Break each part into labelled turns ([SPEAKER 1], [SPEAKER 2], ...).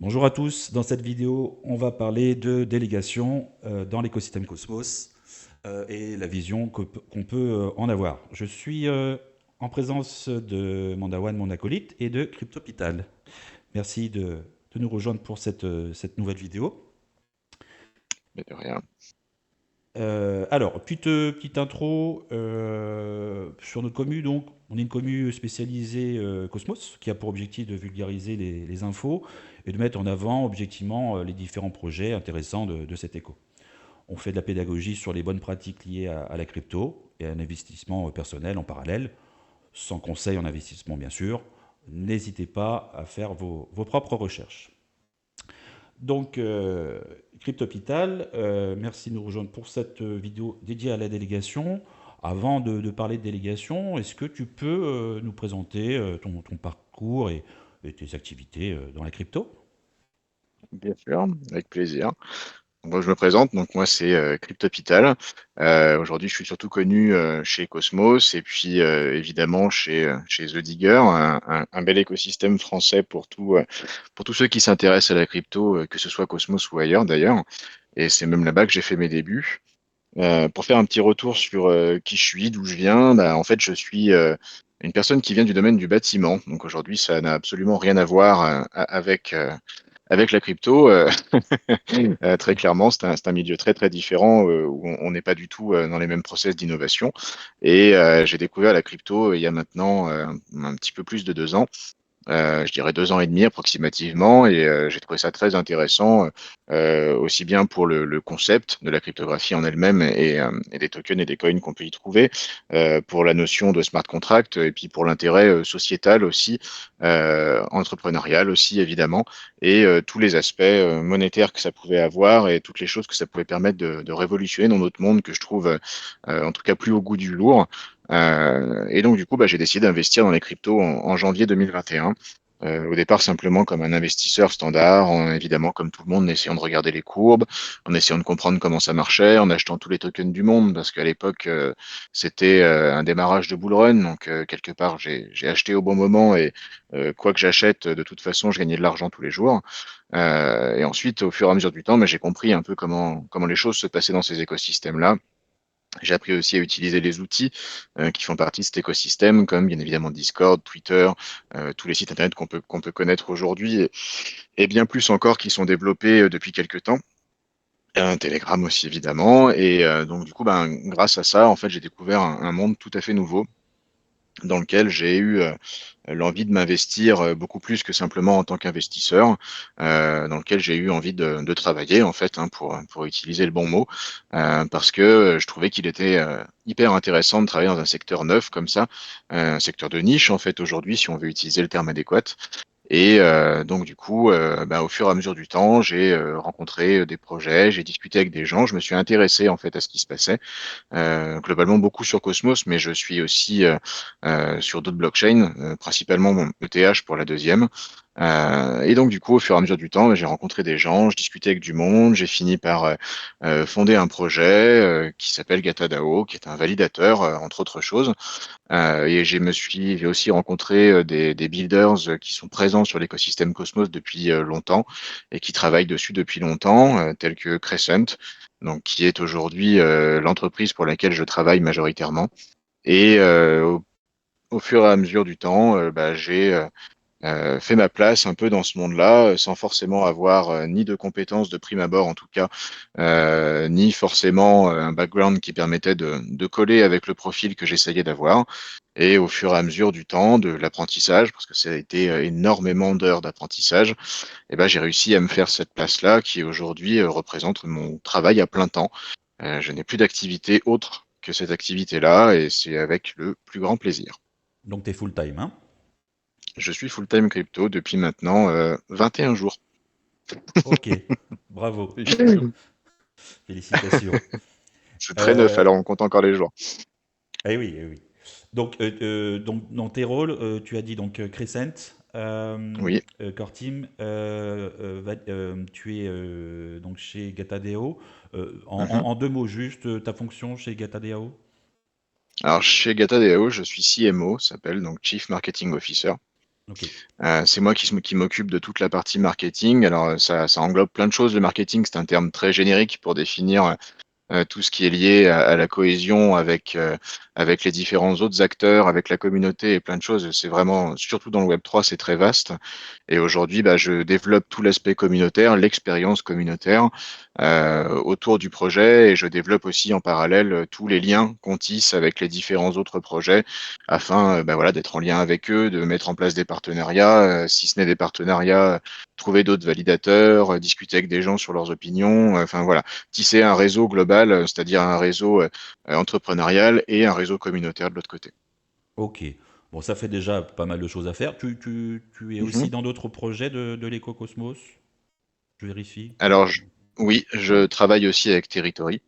[SPEAKER 1] Bonjour à tous, dans cette vidéo, on va parler de délégation dans l'écosystème Cosmos et la vision qu'on peut en avoir. Je suis en présence de Mandawan, mon acolyte, et de Cryptopital. Merci de nous rejoindre pour cette nouvelle vidéo.
[SPEAKER 2] Mais de rien.
[SPEAKER 1] Alors, petite intro sur notre commu. Donc, on est une commu spécialisée Cosmos qui a pour objectif de vulgariser les infos et de mettre en avant objectivement les différents projets intéressants de cet éco. On fait de la pédagogie sur les bonnes pratiques liées à la crypto et à un investissement personnel en parallèle, sans conseil en investissement bien sûr. N'hésitez pas à faire vos propres recherches. Donc, Cryptopital, merci de nous rejoindre pour cette vidéo dédiée à la délégation. Avant de parler de délégation, est-ce que tu peux nous présenter ton parcours et tes activités dans la crypto?
[SPEAKER 2] Bien sûr, avec plaisir. Bon, je me présente, donc moi c'est Cryptopital. Aujourd'hui, je suis surtout connu chez Cosmos et puis évidemment chez The Digger, un bel écosystème français pour tous ceux qui s'intéressent à la crypto, que ce soit Cosmos ou ailleurs d'ailleurs. Et c'est même là-bas que j'ai fait mes débuts. Pour faire un petit retour sur qui je suis, d'où je viens, bah, en fait, je suis une personne qui vient du domaine du bâtiment. Donc aujourd'hui, ça n'a absolument rien à voir avec la crypto. Très clairement, c'est un milieu très très différent où on n'est pas du tout dans les mêmes process d'innovation. Et j'ai découvert la crypto il y a maintenant un petit peu plus de 2 ans, je dirais 2 ans et demi approximativement, et j'ai trouvé ça très intéressant, aussi bien pour le concept de la cryptographie en elle-même et des tokens et des coins qu'on peut y trouver, pour la notion de smart contract, et puis pour l'intérêt sociétal aussi, entrepreneurial aussi évidemment, et tous les aspects monétaires que ça pouvait avoir et toutes les choses que ça pouvait permettre de révolutionner dans notre monde que je trouve en tout cas plus au goût du jour. Et donc, du coup, bah, j'ai décidé d'investir dans les cryptos en janvier 2021. Au départ, simplement comme un investisseur standard, évidemment, comme tout le monde, en essayant de regarder les courbes, en essayant de comprendre comment ça marchait, en achetant tous les tokens du monde, parce qu'à l'époque, c'était un démarrage de bull run. Donc, quelque part, j'ai acheté au bon moment et quoi que j'achète, de toute façon, je gagnais de l'argent tous les jours. Et ensuite, au fur et à mesure du temps, bah, j'ai compris un peu comment les choses se passaient dans ces écosystèmes-là. J'ai appris aussi à utiliser les outils qui font partie de cet écosystème, comme bien évidemment Discord, Twitter, tous les sites internet qu'on peut connaître aujourd'hui, et bien plus encore qui sont développés depuis quelques temps. Telegram aussi évidemment. Et donc du coup, ben, grâce à ça, en fait, j'ai découvert un monde tout à fait nouveau dans lequel j'ai eu l'envie de m'investir beaucoup plus que simplement en tant qu'investisseur, dans lequel j'ai eu envie de travailler en fait, hein, pour utiliser le bon mot, parce que je trouvais qu'il était hyper intéressant de travailler dans un secteur neuf comme ça, un secteur de niche en fait aujourd'hui, si on veut utiliser le terme adéquat. Et donc du coup, bah, au fur et à mesure du temps, j'ai rencontré des projets, j'ai discuté avec des gens, je me suis intéressé en fait à ce qui se passait, globalement beaucoup sur Cosmos, mais je suis aussi sur d'autres blockchains, principalement mon ETH pour la deuxième. Et donc du coup, au fur et à mesure du temps, j'ai rencontré des gens, je discutais avec du monde, j'ai fini par fonder un projet qui s'appelle GataDAO, qui est un validateur, entre autres choses. Et j'ai aussi rencontré des builders qui sont présents sur l'écosystème Cosmos depuis longtemps et qui travaillent dessus depuis longtemps, tels que Crescent, donc qui est aujourd'hui l'entreprise pour laquelle je travaille majoritairement. Et au fur et à mesure du temps, bah, j'ai fait ma place un peu dans ce monde-là, sans forcément avoir ni de compétences de prime abord en tout cas, ni forcément un background qui permettait de coller avec le profil que j'essayais d'avoir. Et au fur et à mesure du temps, de l'apprentissage, parce que ça a été énormément d'heures d'apprentissage, et ben, j'ai réussi à me faire cette place-là qui aujourd'hui représente mon travail à plein temps. Je n'ai plus d'activité autre que cette activité-là et c'est avec le plus grand plaisir.
[SPEAKER 1] Donc, tu es full-time, hein?
[SPEAKER 2] Je suis full-time crypto depuis maintenant 21 jours.
[SPEAKER 1] Ok, bravo, félicitations.
[SPEAKER 2] C'est très neuf,
[SPEAKER 1] Euh,
[SPEAKER 2] alors on compte encore les jours.
[SPEAKER 1] eh oui, eh oui. Donc, dans tes rôles, tu as dit donc Crescent,
[SPEAKER 2] Oui.
[SPEAKER 1] Core Team, tu es donc chez Gatadeo.
[SPEAKER 2] Mhm.
[SPEAKER 1] En deux mots juste, ta fonction chez Gatadeo?
[SPEAKER 2] Alors chez GataDAO, je suis CMO, ça s'appelle donc Chief Marketing Officer.
[SPEAKER 1] Ok.
[SPEAKER 2] C'est moi qui m'occupe de toute la partie marketing. Alors, ça englobe plein de choses. Le marketing, c'est un terme très générique pour définir tout ce qui est lié à la cohésion avec les différents autres acteurs, avec la communauté et plein de choses. C'est vraiment, surtout dans le Web3, c'est très vaste. Et aujourd'hui, bah, je développe tout l'aspect communautaire, l'expérience communautaire autour du projet et je développe aussi en parallèle tous les liens qu'on tisse avec les différents autres projets afin bah, voilà, d'être en lien avec eux, de mettre en place des partenariats, si ce n'est des partenariats, trouver d'autres validateurs, discuter avec des gens sur leurs opinions, enfin voilà tisser un réseau global, c'est-à-dire un réseau entrepreneurial et un réseau communautaire de l'autre côté.
[SPEAKER 1] Ok. Bon, ça fait déjà pas mal de choses à faire. Tu es
[SPEAKER 2] Mhm.
[SPEAKER 1] aussi dans d'autres projets de l'écocosmos? Je vérifie.
[SPEAKER 2] Alors, oui, je travaille aussi avec Territory.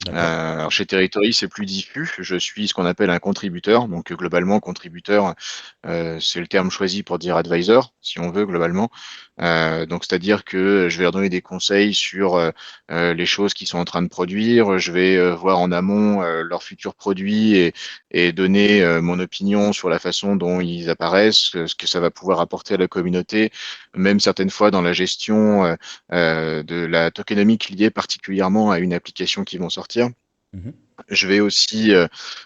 [SPEAKER 1] D'accord.
[SPEAKER 2] Alors chez Territory, c'est plus diffus. Je suis ce qu'on appelle un contributeur. Donc globalement, contributeur, c'est le terme choisi pour dire advisor, si on veut globalement. Donc c'est-à-dire que je vais leur donner des conseils sur les choses qu'ils sont en train de produire. Je vais voir en amont leurs futurs produits et donner mon opinion sur la façon dont ils apparaissent, ce que ça va pouvoir apporter à la communauté, même certaines fois dans la gestion de la tokenomique liée particulièrement à une application qui vont sortir.
[SPEAKER 1] Mhm.
[SPEAKER 2] Je vais aussi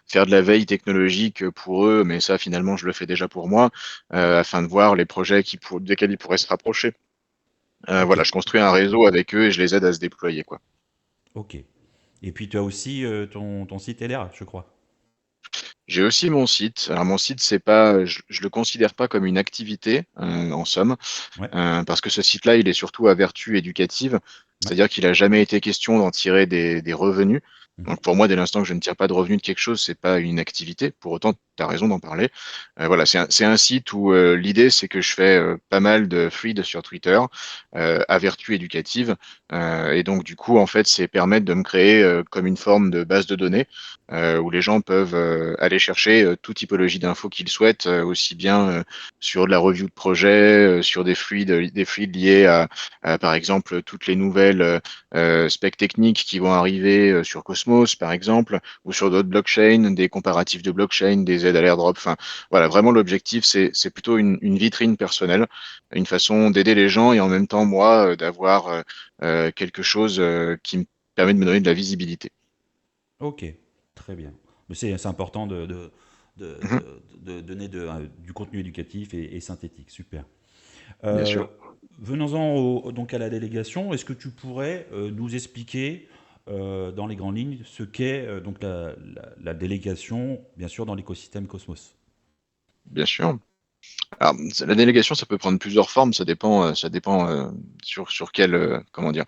[SPEAKER 2] faire de la veille technologique pour eux, mais ça finalement je le fais déjà pour moi, afin de voir les projets desquels ils pourraient se rapprocher.
[SPEAKER 1] Ok.
[SPEAKER 2] Voilà, je construis un réseau avec eux et je les aide à se déployer, quoi.
[SPEAKER 1] Ok. Et puis tu as aussi ton site LR, je crois.
[SPEAKER 2] J'ai aussi mon site. Alors mon site, c'est pas, je le considère pas comme une activité en somme.
[SPEAKER 1] Ouais.
[SPEAKER 2] Parce que ce site-là, il est surtout à vertu éducative,
[SPEAKER 1] Ouais.
[SPEAKER 2] c'est-à-dire qu'il n'a jamais été question d'en tirer des revenus.
[SPEAKER 1] Mhm.
[SPEAKER 2] Donc pour moi, dès l'instant que je ne tire pas de revenus de quelque chose, c'est pas une activité. Pour autant, tu as raison d'en parler. Voilà, c'est un site où l'idée, c'est que je fais pas mal de threads sur Twitter à vertu éducative. Et donc du coup, en fait, c'est permettre de me créer comme une forme de base de données où les gens peuvent aller chercher toute typologie d'infos qu'ils souhaitent, aussi bien sur de la review de projet, sur des fluides liés par exemple, toutes les nouvelles specs techniques qui vont arriver sur Cosmos, par exemple, ou sur d'autres blockchains, des comparatifs de blockchain, des aides à l'airdrop. Enfin, voilà, vraiment l'objectif, c'est plutôt une vitrine personnelle, une façon d'aider les gens et en même temps, moi, d'avoir quelque chose qui me permet de me donner de la visibilité.
[SPEAKER 1] Ok. Très bien. Mais c'est important
[SPEAKER 2] Mhm,
[SPEAKER 1] de donner du contenu éducatif et synthétique. Super.
[SPEAKER 2] bien
[SPEAKER 1] Euh,
[SPEAKER 2] sûr.
[SPEAKER 1] venons-en donc à la délégation. Est-ce que tu pourrais nous expliquer dans les grandes lignes ce qu'est donc la délégation, bien sûr, dans l'écosystème Cosmos?
[SPEAKER 2] Bien sûr. Alors, la délégation, ça peut prendre plusieurs formes, ça dépend sur quel, comment dire,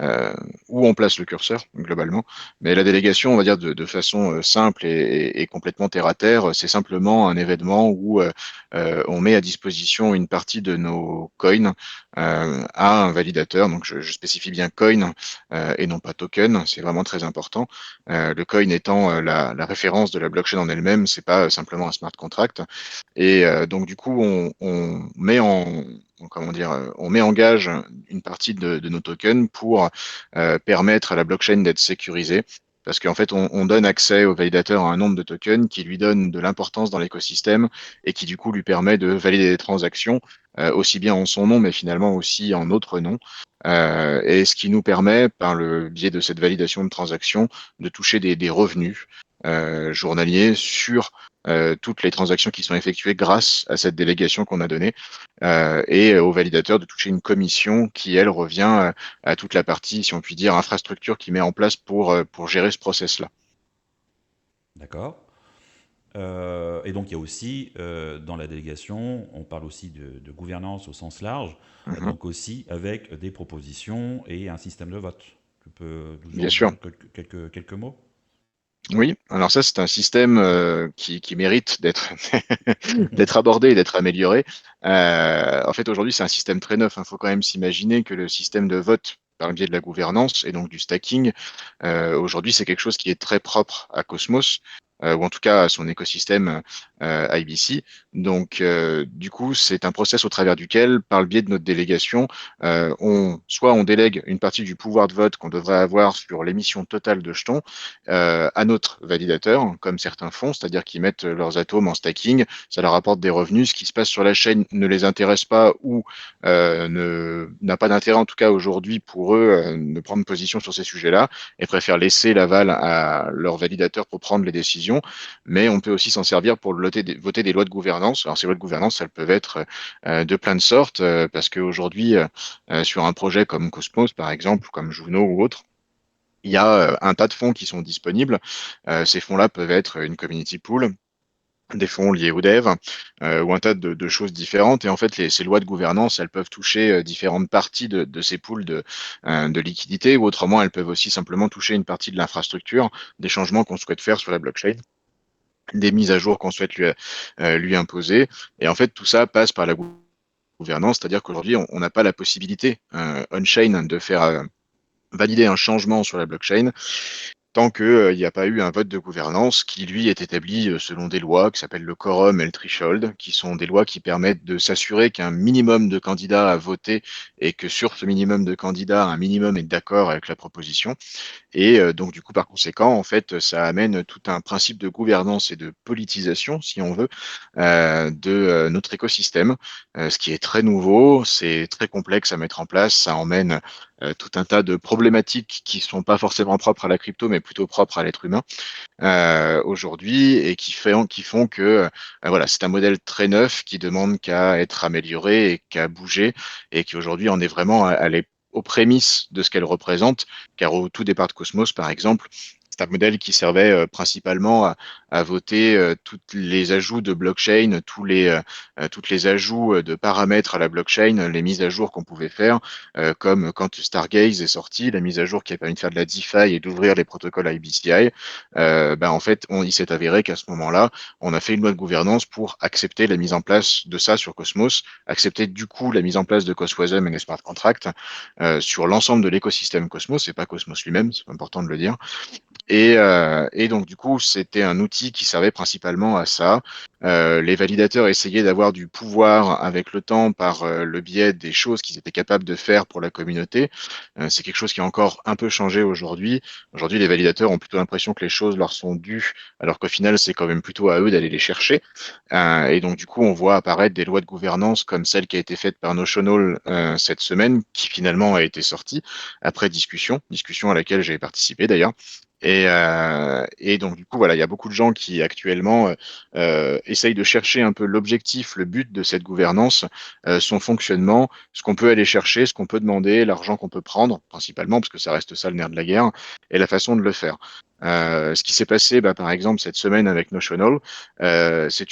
[SPEAKER 2] euh, où on place le curseur, globalement. Mais la délégation, on va dire de façon simple et complètement terre à terre, c'est simplement un événement où on met à disposition une partie de nos coins à un validateur. Donc, je spécifie bien coin et non pas token. C'est vraiment très important. Le coin étant la référence de la blockchain en elle-même, c'est pas simplement un smart contract. Et donc, du coup, on met comment dire, on met en gage une partie de nos tokens pour permettre à la blockchain d'être sécurisée. Parce qu'en fait, on donne accès au validateur à un nombre de tokens qui lui donne de l'importance dans l'écosystème et qui du coup lui permet de valider des transactions, aussi bien en son nom, mais finalement aussi en autre nom. Et ce qui nous permet, par le biais de cette validation de transactions, de toucher des revenus journaliers sur toutes les transactions qui sont effectuées grâce à cette délégation qu'on a donnée et au validateur de toucher une commission qui, elle, revient à toute la partie, si on peut dire, infrastructure qu'il met en place pour gérer ce process-là.
[SPEAKER 1] D'accord. Et donc il y a aussi dans la délégation, on parle aussi de gouvernance au sens large,
[SPEAKER 2] Mhm.
[SPEAKER 1] donc aussi avec des propositions et un système de vote. Tu peux nous
[SPEAKER 2] Bien
[SPEAKER 1] en
[SPEAKER 2] sûr.
[SPEAKER 1] dire quelques mots?
[SPEAKER 2] Oui, alors ça, c'est un système qui mérite d'être d'être abordé et d'être amélioré. En fait, aujourd'hui, c'est un système très neuf. Il faut quand même s'imaginer que le système de vote par le biais de la gouvernance et donc du stacking, aujourd'hui, c'est quelque chose qui est très propre à Cosmos. ou en tout cas à son écosystème IBC. Donc, du coup, c'est un process au travers duquel, par le biais de notre délégation, soit on délègue une partie du pouvoir de vote qu'on devrait avoir sur l'émission totale de jetons à notre validateur, comme certains font, c'est-à-dire qu'ils mettent leurs atomes en stacking, ça leur apporte des revenus, ce qui se passe sur la chaîne ne les intéresse pas ou n'a pas d'intérêt en tout cas aujourd'hui pour eux de prendre position sur ces sujets-là et préfèrent laisser l'aval à leur validateur pour prendre les décisions. Mais on peut aussi s'en servir pour voter des lois de gouvernance. Alors ces lois de gouvernance, elles peuvent être de plein de sortes, parce qu'aujourd'hui, sur un projet comme Cosmos, par exemple, ou comme Juno ou autre, il y a un tas de fonds qui sont disponibles. Ces fonds-là peuvent être une community pool, des fonds liés au dev, ou un tas de choses différentes. Et en fait, ces lois de gouvernance, elles peuvent toucher différentes parties de ces pools de liquidités, ou autrement, elles peuvent aussi simplement toucher une partie de l'infrastructure, des changements qu'on souhaite faire sur la blockchain, des mises à jour qu'on souhaite lui imposer. Et en fait, tout ça passe par la gouvernance, c'est-à-dire qu'aujourd'hui, on n'a pas la possibilité on-chain de faire valider un changement sur la blockchain tant qu'il n'y a pas eu un vote de gouvernance qui, lui, est établi selon des lois qui s'appellent le quorum et le threshold, qui sont des lois qui permettent de s'assurer qu'un minimum de candidats a voté et que sur ce minimum de candidats, un minimum est d'accord avec la proposition. Et donc, du coup, par conséquent, en fait, ça amène tout un principe de gouvernance et de politisation, si on veut, de notre écosystème, ce qui est très nouveau, c'est très complexe à mettre en place, ça emmène tout un tas de problématiques qui sont pas forcément propres à la crypto, mais plutôt propres à l'être humain aujourd'hui, et qui font que voilà, c'est un modèle très neuf qui demande qu'à être amélioré et qu'à bouger, et qui aujourd'hui en est vraiment aux prémices de ce qu'elle représente, car au tout départ de Cosmos, par exemple, c'est un modèle qui servait principalement à voter tous les ajouts de blockchain, toutes les ajouts de paramètres à la blockchain, les mises à jour qu'on pouvait faire, comme quand Stargaze est sorti, la mise à jour qui a permis de faire de la DeFi et d'ouvrir les protocoles IBCI. Ben en fait, il s'est avéré qu'à ce moment-là, on a fait une loi de gouvernance pour accepter la mise en place de ça sur Cosmos, accepter du coup la mise en place de CosWasm et les smart contracts sur l'ensemble de l'écosystème Cosmos, et pas Cosmos lui-même, c'est important de le dire. Et donc, du coup, c'était un outil qui servait principalement à ça. Les validateurs essayaient d'avoir du pouvoir avec le temps par le biais des choses qu'ils étaient capables de faire pour la communauté. C'est quelque chose qui a encore un peu changé aujourd'hui. Aujourd'hui, les validateurs ont plutôt l'impression que les choses leur sont dues, alors qu'au final, c'est quand même plutôt à eux d'aller les chercher. Et donc, du coup, on voit apparaître des lois de gouvernance comme celle qui a été faite par Notional cette semaine, qui finalement a été sortie après discussion à laquelle j'ai participé d'ailleurs. Et donc, du coup, voilà, il y a beaucoup de gens qui actuellement essayent de chercher un peu l'objectif, le but de cette gouvernance, son fonctionnement, ce qu'on peut aller chercher, ce qu'on peut demander, l'argent qu'on peut prendre, principalement, parce que ça reste ça le nerf de la guerre, et la façon de le faire. Ce qui s'est passé, bah, par exemple, cette semaine avec Notional, c'est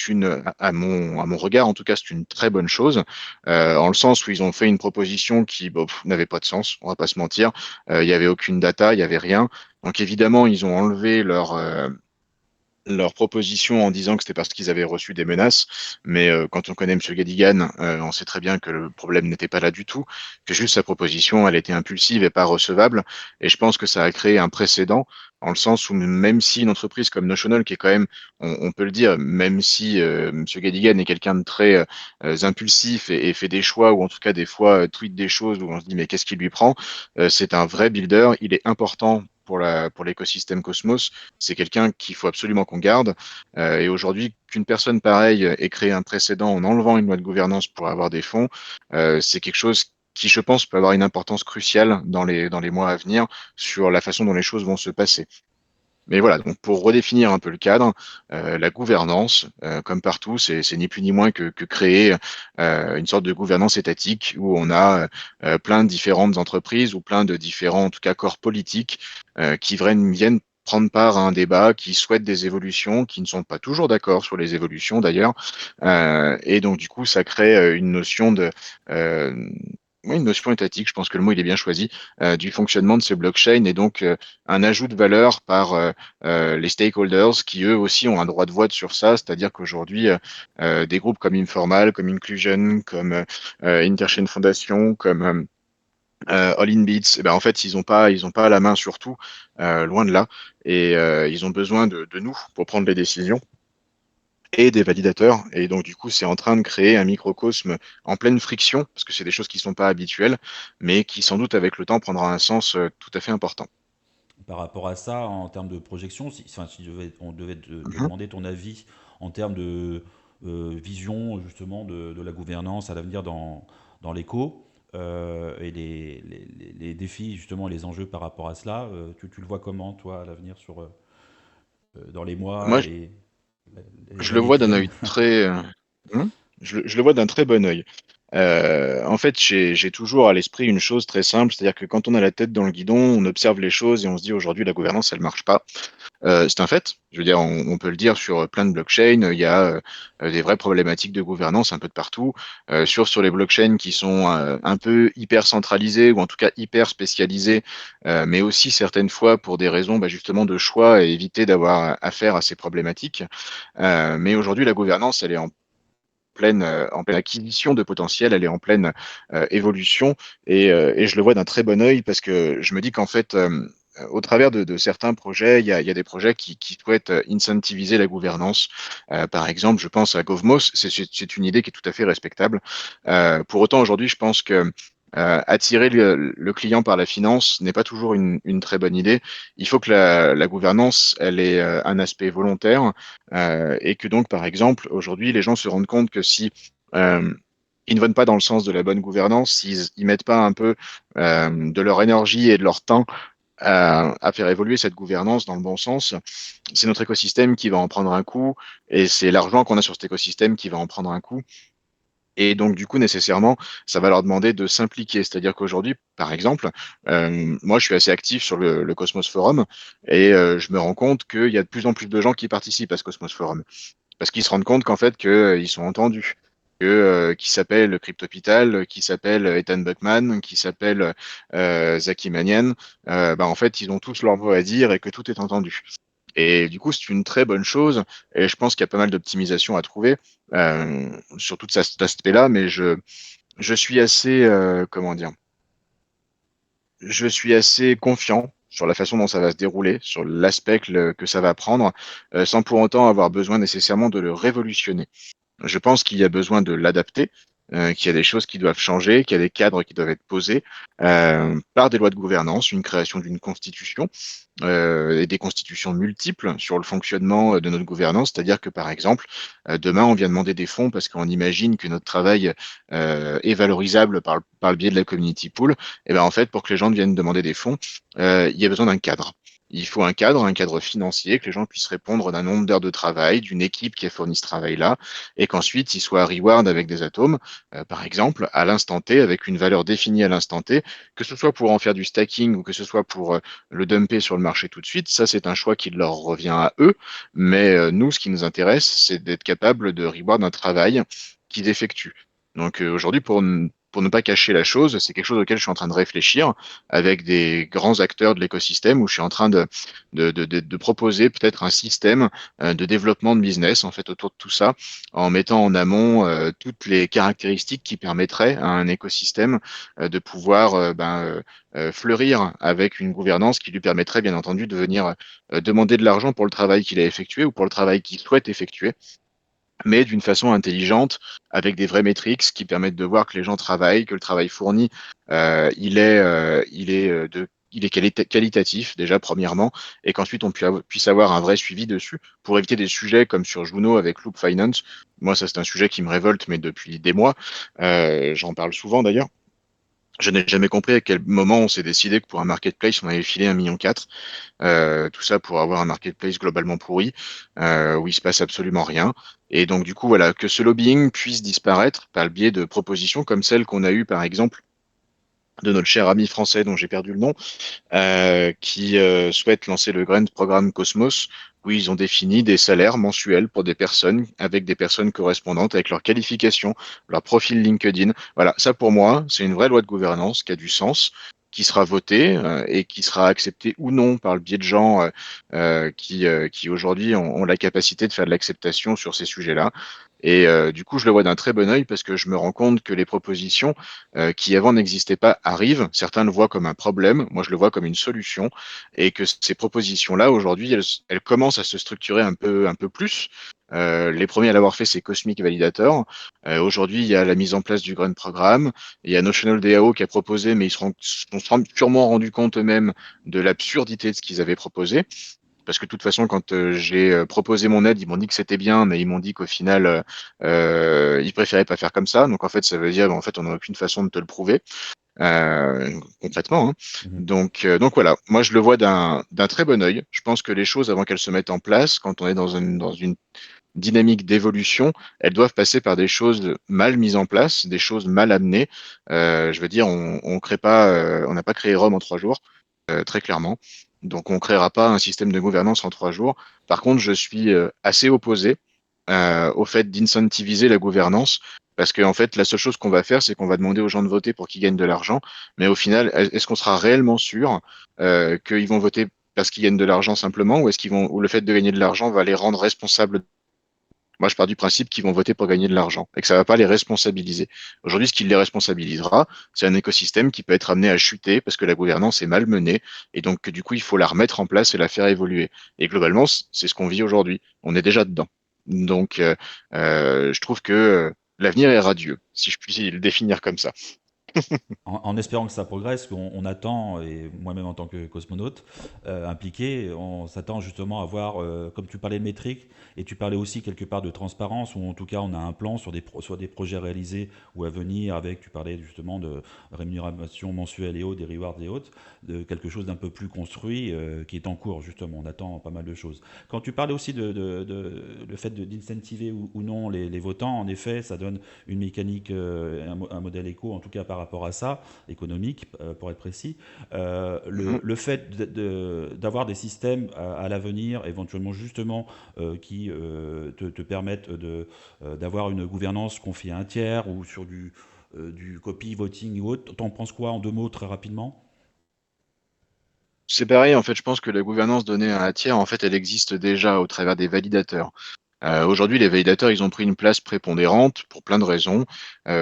[SPEAKER 2] à mon regard, en tout cas, c'est une très bonne chose, en le sens où ils ont fait une proposition qui bon, n'avait pas de sens, on va pas se mentir. Il y avait aucune data, il y avait rien. Donc évidemment, ils ont enlevé leur proposition en disant que c'était parce qu'ils avaient reçu des menaces. Mais quand on connaît M. Gadigan, on sait très bien que le problème n'était pas là du tout, que juste sa proposition, elle était impulsive et pas recevable. Et je pense que ça a créé un précédent, en le sens où même si une entreprise comme Notional, qui est quand même, on peut le dire, même si M. Gadigan est quelqu'un de très impulsif et fait des choix, ou en tout cas des fois tweet des choses où on se dit mais qu'est-ce qui lui prend, c'est un vrai builder, il est important pour l'écosystème Cosmos, c'est quelqu'un qu'il faut absolument qu'on garde. Et aujourd'hui, qu'une personne pareille ait créé un précédent en enlevant une loi de gouvernance pour avoir des fonds, c'est quelque chose qui, je pense, peut avoir une importance cruciale dans les mois à venir sur la façon dont les choses vont se passer. Mais voilà, donc pour redéfinir un peu le cadre, la gouvernance, comme partout, c'est ni plus ni moins que créer une sorte de gouvernance étatique où on a plein de différentes entreprises ou plein de différents, en tout cas, corps politiques qui viennent prendre part à un débat, qui souhaitent des évolutions, qui ne sont pas toujours d'accord sur les évolutions d'ailleurs. Et donc, du coup, ça crée une notion euh, oui, une notion étatique, je pense que le mot il est bien choisi, du fonctionnement de ces blockchains, et donc un ajout de valeur par les stakeholders qui eux aussi ont un droit de vote sur ça, c'est-à-dire qu'aujourd'hui, des groupes comme Informal, comme Inclusion, comme Interchain Foundation, comme All in Bits, eh ben, en fait, ils ont pas la main sur tout, loin de là. Et ils ont besoin de nous pour prendre les décisions et des validateurs. Et donc, du coup, c'est en train de créer un microcosme en pleine friction, parce que c'est des choses qui sont pas habituelles, mais qui, sans doute, avec le temps, prendra un sens tout à fait important.
[SPEAKER 1] Par rapport à ça, en termes de projection, si on devait te
[SPEAKER 2] Mhm.
[SPEAKER 1] demander ton avis en termes de vision justement de la gouvernance à l'avenir dans l'éco et les défis justement, les enjeux par rapport à cela, tu le vois comment toi à l'avenir dans les mois
[SPEAKER 2] Moi,
[SPEAKER 1] et les
[SPEAKER 2] je le
[SPEAKER 1] années
[SPEAKER 2] vois
[SPEAKER 1] qui
[SPEAKER 2] d'un
[SPEAKER 1] viennent?
[SPEAKER 2] œil très, je le vois d'un très bon œil. En fait, j'ai toujours à l'esprit une chose très simple, c'est-à-dire que quand on a la tête dans le guidon, on observe les choses et on se dit aujourd'hui la gouvernance, elle marche pas. C'est un fait. Je veux dire, on peut le dire sur plein de blockchains. Il y a des vraies problématiques de gouvernance un peu de partout. Sur les blockchains qui sont un peu hyper centralisées ou en tout cas hyper spécialisées, mais aussi certaines fois pour des raisons bah, justement de choix et éviter d'avoir affaire à ces problématiques. Mais aujourd'hui, la gouvernance, elle est en pleine acquisition de potentiel, elle est en pleine évolution et je le vois d'un très bon œil parce que je me dis qu'en fait, au travers de certains projets, il y a des projets qui souhaitent incentiviser la gouvernance. Par exemple, je pense à Govmos, c'est une idée qui est tout à fait respectable. Pour autant, aujourd'hui, je pense que attirer le client par la finance n'est pas toujours une très bonne idée. Il faut que la gouvernance, elle ait un aspect volontaire et que donc, par exemple, aujourd'hui, les gens se rendent compte que si euh, ils ne vont pas dans le sens de la bonne gouvernance, s'ils ils mettent pas un peu de leur énergie et de leur temps à faire évoluer cette gouvernance dans le bon sens, c'est notre écosystème qui va en prendre un coup et c'est l'argent qu'on a sur cet écosystème qui va en prendre un coup. Et donc, du coup, nécessairement, ça va leur demander de s'impliquer. C'est-à-dire qu'aujourd'hui, par exemple, moi, je suis assez actif sur le Cosmos Forum et je me rends compte qu'il y a de plus en plus de gens qui participent à ce Cosmos Forum parce qu'ils se rendent compte qu'en fait, ils sont entendus. Qui s'appelle Cryptopital, qui s'appelle Ethan Buckman, qui s'appelle Zaki Manian, bah, en fait, ils ont tous leur mot à dire et que tout est entendu. Et du coup, c'est une très bonne chose. Et je pense qu'il y a pas mal d'optimisation à trouver sur tout cet aspect-là. Mais je suis assez, comment dire, je suis assez confiant sur la façon dont ça va se dérouler, sur l'aspect que ça va prendre, sans pour autant avoir besoin nécessairement de le révolutionner. Je pense qu'il y a besoin de l'adapter, qu'il y a des choses qui doivent changer, qu'il y a des cadres qui doivent être posés par des lois de gouvernance, une création d'une constitution et des constitutions multiples sur le fonctionnement de notre gouvernance. C'est-à-dire que, par exemple, demain, on vient demander des fonds parce qu'on imagine que notre travail est valorisable par le biais de la community pool. Et ben, en fait, pour que les gens viennent demander des fonds, il y a besoin d'un cadre. Il faut un cadre financier, que les gens puissent répondre d'un nombre d'heures de travail, d'une équipe qui a fourni ce travail-là, et qu'ensuite ils soient reward avec des atomes, par exemple, à l'instant T, avec une valeur définie à l'instant T, que ce soit pour en faire du stacking ou que ce soit pour le dumper sur le marché tout de suite. Ça, c'est un choix qui leur revient à eux. Mais nous, ce qui nous intéresse, c'est d'être capable de reward un travail qu'ils effectuent. Donc aujourd'hui, pour ne pas cacher la chose, c'est quelque chose auquel je suis en train de réfléchir avec des grands acteurs de l'écosystème où je suis en train de proposer peut-être un système de développement de business en fait autour de tout ça en mettant en amont toutes les caractéristiques qui permettraient à un écosystème de pouvoir fleurir avec une gouvernance qui lui permettrait bien entendu de venir demander de l'argent pour le travail qu'il a effectué ou pour le travail qu'il souhaite effectuer, mais d'une façon intelligente, avec des vraies métriques qui permettent de voir que les gens travaillent, que le travail fourni, il est qualitatif déjà premièrement, et qu'ensuite puisse avoir un vrai suivi dessus pour éviter des sujets comme sur Juno avec Loop Finance. Moi, ça c'est un sujet qui me révolte, mais depuis des mois, j'en parle souvent d'ailleurs. Je n'ai jamais compris à quel moment on s'est décidé que pour un marketplace, on allait filer 1,4 million. Tout ça pour avoir un marketplace globalement pourri, où il se passe absolument rien. Et donc, du coup, voilà, que ce lobbying puisse disparaître par le biais de propositions comme celle qu'on a eue, par exemple, de notre cher ami français dont j'ai perdu le nom, qui souhaite lancer le Grand Programme Cosmos, où ils ont défini des salaires mensuels pour des personnes, avec des personnes correspondantes, avec leurs qualifications, leur profil LinkedIn. Voilà, ça pour moi, c'est une vraie loi de gouvernance qui a du sens, qui sera votée et qui sera acceptée ou non par le biais de gens qui aujourd'hui ont la capacité de faire de l'acceptation sur ces sujets-là. Et du coup, je le vois d'un très bon œil parce que je me rends compte que les propositions qui avant n'existaient pas arrivent. Certains le voient comme un problème, moi je le vois comme une solution, et que ces propositions-là, aujourd'hui, elles commencent à se structurer un peu plus. Les premiers à l'avoir fait, c'est Cosmic Validator. Aujourd'hui, il y a la mise en place du Grunt Programme. Il y a Notional DAO qui a proposé, mais sont sûrement rendus compte eux-mêmes de l'absurdité de ce qu'ils avaient proposé. Parce que de toute façon, quand j'ai proposé mon aide, ils m'ont dit que c'était bien, mais ils m'ont dit qu'au final, ils préféraient pas faire comme ça. Donc en fait, ça veut dire, en fait, on n'a aucune façon de te le prouver concrètement, hein.
[SPEAKER 1] Mhm.
[SPEAKER 2] Donc voilà, moi je le vois d'un très bon œil. Je pense que les choses, avant qu'elles se mettent en place, quand on est dans une dynamique d'évolution, elles doivent passer par des choses mal mises en place, des choses mal amenées. Je veux dire, on crée pas, on n'a pas créé Rome en 3 jours, très clairement. Donc on créera pas un système de gouvernance en 3 jours. Par contre, je suis assez opposé au fait d'incentiviser la gouvernance. Parce qu'en fait, la seule chose qu'on va faire, c'est qu'on va demander aux gens de voter pour qu'ils gagnent de l'argent. Mais au final, est-ce qu'on sera réellement sûr qu'ils vont voter parce qu'ils gagnent de l'argent simplement, ou est-ce qu'ils vont, ou le fait de gagner de l'argent va les rendre responsables? Moi, je pars du principe qu'ils vont voter pour gagner de l'argent et que ça va pas les responsabiliser. Aujourd'hui, ce qui les responsabilisera, c'est un écosystème qui peut être amené à chuter parce que la gouvernance est mal menée et donc que du coup, il faut la remettre en place et la faire évoluer. Et globalement, c'est ce qu'on vit aujourd'hui. On est déjà dedans. Donc, je trouve que l'avenir est radieux, si je puis le définir comme ça.
[SPEAKER 1] En espérant que ça progresse, on attend, et moi-même en tant que cosmonaute impliqué, on s'attend justement à voir, comme tu parlais de métriques, et tu parlais aussi quelque part de transparence, ou en tout cas on a un plan sur sur des projets réalisés ou à venir, avec, tu parlais justement de rémunération mensuelle et autres, des rewards et autres, de quelque chose d'un peu plus construit qui est en cours justement, on attend pas mal de choses. Quand tu parlais aussi le fait d'incentiver ou non les votants, en effet ça donne une mécanique, un modèle éco en tout cas par rapport à ça, économique, pour être précis.
[SPEAKER 2] Mhm.
[SPEAKER 1] Le fait d'avoir des systèmes à l'avenir, éventuellement justement, qui te permettent d'avoir une gouvernance confiée à un tiers ou sur du copy voting ou autre, t'en penses quoi en 2 mots très rapidement?
[SPEAKER 2] C'est pareil, en fait, je pense que la gouvernance donnée à un tiers, en fait, elle existe déjà au travers des validateurs. Aujourd'hui, les validateurs, ils ont pris une place prépondérante pour plein de raisons.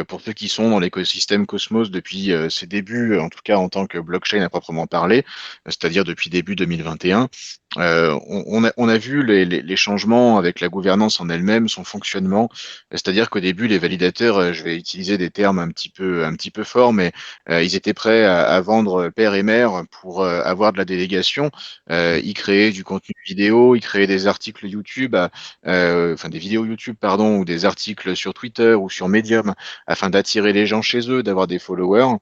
[SPEAKER 2] Pour ceux qui sont dans l'écosystème Cosmos depuis ses débuts, en tout cas en tant que blockchain à proprement parler, c'est-à-dire depuis début 2021, on a vu les changements avec la gouvernance en elle-même, son fonctionnement. C'est-à-dire qu'au début, les validateurs, je vais utiliser des termes un petit peu forts, mais ils étaient prêts à vendre père et mère pour avoir de la délégation. Ils créaient du contenu vidéo, ils créaient des articles YouTube enfin des vidéos YouTube, pardon, ou des articles sur Twitter ou sur Medium afin d'attirer les gens chez eux, d'avoir des followers.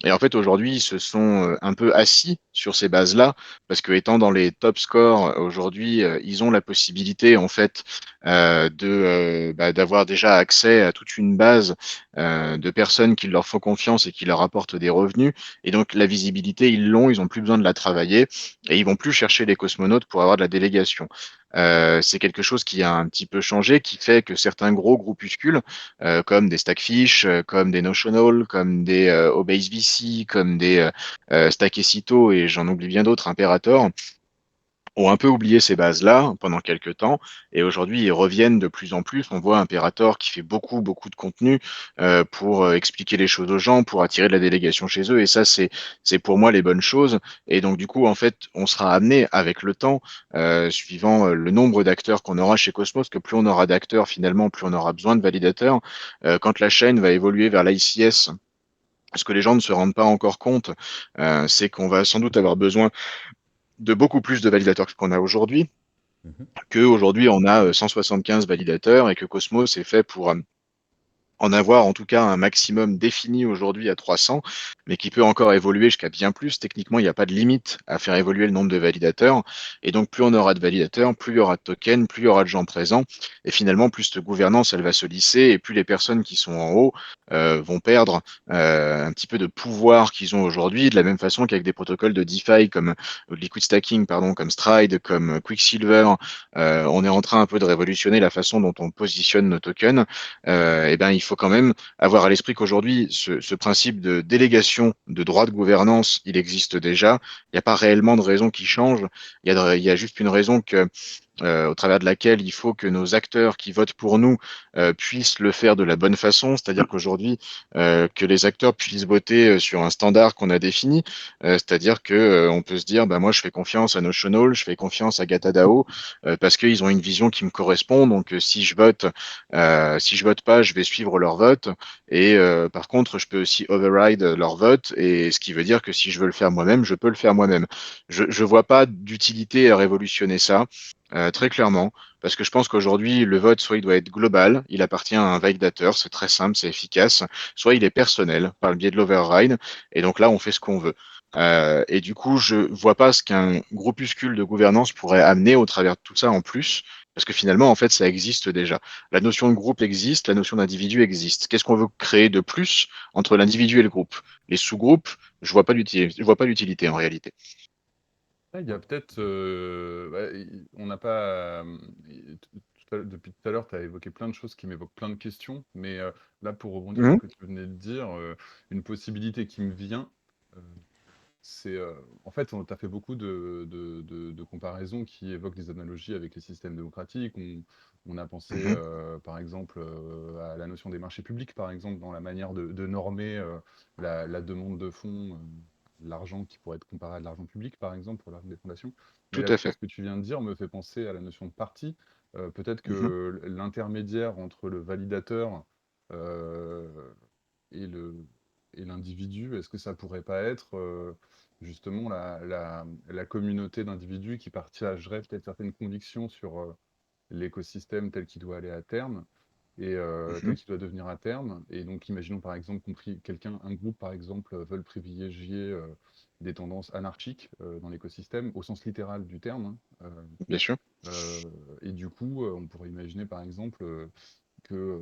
[SPEAKER 2] Et en fait, aujourd'hui, ils se sont un peu assis sur ces bases-là, parce que étant dans les top scores aujourd'hui, ils ont la possibilité, en fait, d'avoir déjà accès à toute une base de personnes qui leur font confiance et qui leur apportent des revenus. Et donc, la visibilité, ils l'ont, ils ont plus besoin de la travailler, et ils vont plus chercher les cosmonautes pour avoir de la délégation. C'est quelque chose qui a un petit peu changé, qui fait que certains gros groupuscules, comme des Stackfish, comme des Notional, comme des Obase VC, comme des Stack et Cito, et j'en oublie bien d'autres, Imperator, ont un peu oublié ces bases-là pendant quelques temps, et aujourd'hui ils reviennent de plus en plus. On voit Imperator qui fait beaucoup de contenu pour expliquer les choses aux gens, pour attirer de la délégation chez eux, et ça c'est pour moi les bonnes choses. Et donc du coup en fait on sera amené avec le temps, suivant le nombre d'acteurs qu'on aura chez Cosmos, que plus on aura d'acteurs finalement, plus on aura besoin de validateurs. Quand la chaîne va évoluer vers l'ICS, ce que les gens ne se rendent pas encore compte, c'est qu'on va sans doute avoir besoin de beaucoup plus de validateurs qu'on a aujourd'hui,
[SPEAKER 1] Mhm.
[SPEAKER 2] que aujourd'hui on a 175 validateurs et que Cosmos est fait pour en avoir en tout cas un maximum défini aujourd'hui à 300, mais qui peut encore évoluer jusqu'à bien plus. Techniquement, il n'y a pas de limite à faire évoluer le nombre de validateurs. Et donc, plus on aura de validateurs, plus il y aura de tokens, plus il y aura de gens présents. Et finalement, plus cette gouvernance, elle va se lisser et plus les personnes qui sont en haut vont perdre un petit peu de pouvoir qu'ils ont aujourd'hui, de la même façon qu'avec des protocoles de DeFi comme Liquid Stacking, pardon, comme Stride, comme Quicksilver, on est en train un peu de révolutionner la façon dont on positionne nos tokens. Eh ben, il faut quand même avoir à l'esprit qu'aujourd'hui, ce principe de délégation de droit de gouvernance, il existe déjà. Il n'y a pas réellement de raison qui change. Il y a juste une raison que au travers de laquelle il faut que nos acteurs qui votent pour nous puissent le faire de la bonne façon, c'est-à-dire qu'aujourd'hui, que les acteurs puissent voter sur un standard qu'on a défini, c'est-à-dire que on peut se dire, bah, moi je fais confiance à Notional, je fais confiance à Gatadao, parce qu'ils ont une vision qui me correspond, donc si je vote pas, je vais suivre leur vote, et par contre, je peux aussi override leur vote, et ce qui veut dire que si je veux le faire moi-même, je peux le faire moi-même. Je vois pas d'utilité à révolutionner ça. Très clairement, parce que je pense qu'aujourd'hui, le vote, soit il doit être global, il appartient à un validateur, c'est très simple, c'est efficace, soit il est personnel, par le biais de l'override, et donc là, on fait ce qu'on veut. Et du coup, je vois pas ce qu'un groupuscule de gouvernance pourrait amener au travers de tout ça en plus, parce que finalement, en fait, ça existe déjà. La notion de groupe existe, la notion d'individu existe. Qu'est-ce qu'on veut créer de plus entre l'individu et le groupe? Les sous-groupes, je vois pas l'utilité en réalité.
[SPEAKER 3] Ah, il y a peut-être, on n'a pas, depuis tout à l'heure, tu as évoqué plein de choses qui m'évoquent plein de questions, mais là, pour rebondir sur
[SPEAKER 2] Mhm,
[SPEAKER 3] ce que tu venais de dire, une possibilité qui me vient, euh, c'est, en fait, tu as fait beaucoup de comparaisons qui évoquent des analogies avec les systèmes démocratiques. On a pensé,
[SPEAKER 2] mhm,
[SPEAKER 3] par exemple, à la notion des marchés publics, par exemple, dans la manière de normer la demande de fonds, l'argent qui pourrait être comparé à de l'argent public, par exemple, pour des fondations. Mais
[SPEAKER 2] tout
[SPEAKER 3] là,
[SPEAKER 2] à
[SPEAKER 3] ce
[SPEAKER 2] fait.
[SPEAKER 3] que tu viens de dire me fait penser à la notion de parti. Peut-être
[SPEAKER 2] Mhm,
[SPEAKER 3] que l'intermédiaire entre le validateur euh, et le, et l'individu, est-ce que ça pourrait pas être justement la communauté d'individus qui partagerait peut-être certaines convictions sur l'écosystème tel qu'il doit aller à terme et
[SPEAKER 2] mhm,
[SPEAKER 3] tel qu'il doit devenir à terme. Et donc, imaginons par exemple un groupe par exemple veulent privilégier des tendances anarchiques dans l'écosystème au sens littéral du terme, hein.
[SPEAKER 2] bien sûr.
[SPEAKER 3] Et du coup, on pourrait imaginer par exemple que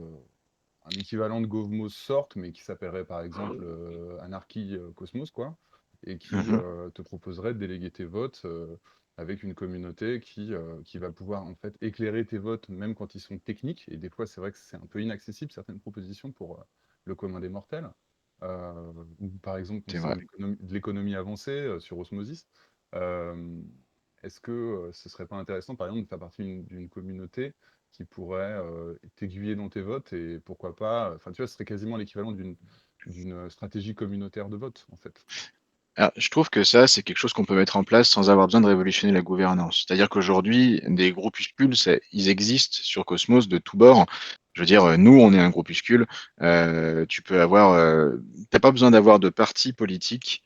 [SPEAKER 3] un équivalent de Govmos sorte, mais qui s'appellerait par exemple Anarchy Cosmos, quoi, et qui
[SPEAKER 2] Mhm,
[SPEAKER 3] te proposerait de déléguer tes votes avec une communauté qui va pouvoir en fait éclairer tes votes, même quand ils sont techniques. Et des fois, c'est vrai que c'est un peu inaccessible certaines propositions pour le commun des mortels. Ou par exemple,
[SPEAKER 2] c'est
[SPEAKER 3] penser à
[SPEAKER 2] vrai.
[SPEAKER 3] de l'économie avancée sur Osmosis. Euh, Est-ce que ce serait pas intéressant, par exemple, de faire partie d'une communauté qui pourrait t'aiguiller dans tes votes et pourquoi pas, enfin tu vois, ce serait quasiment l'équivalent d'une stratégie communautaire de vote, en fait.
[SPEAKER 2] Alors, je trouve que ça, c'est quelque chose qu'on peut mettre en place sans avoir besoin de révolutionner la gouvernance. C'est-à-dire qu'aujourd'hui, des groupuscules, ils existent sur Cosmos de tous bords. Je veux dire, nous, on est un groupuscule. Tu peux avoir, t'as pas besoin d'avoir de parti politique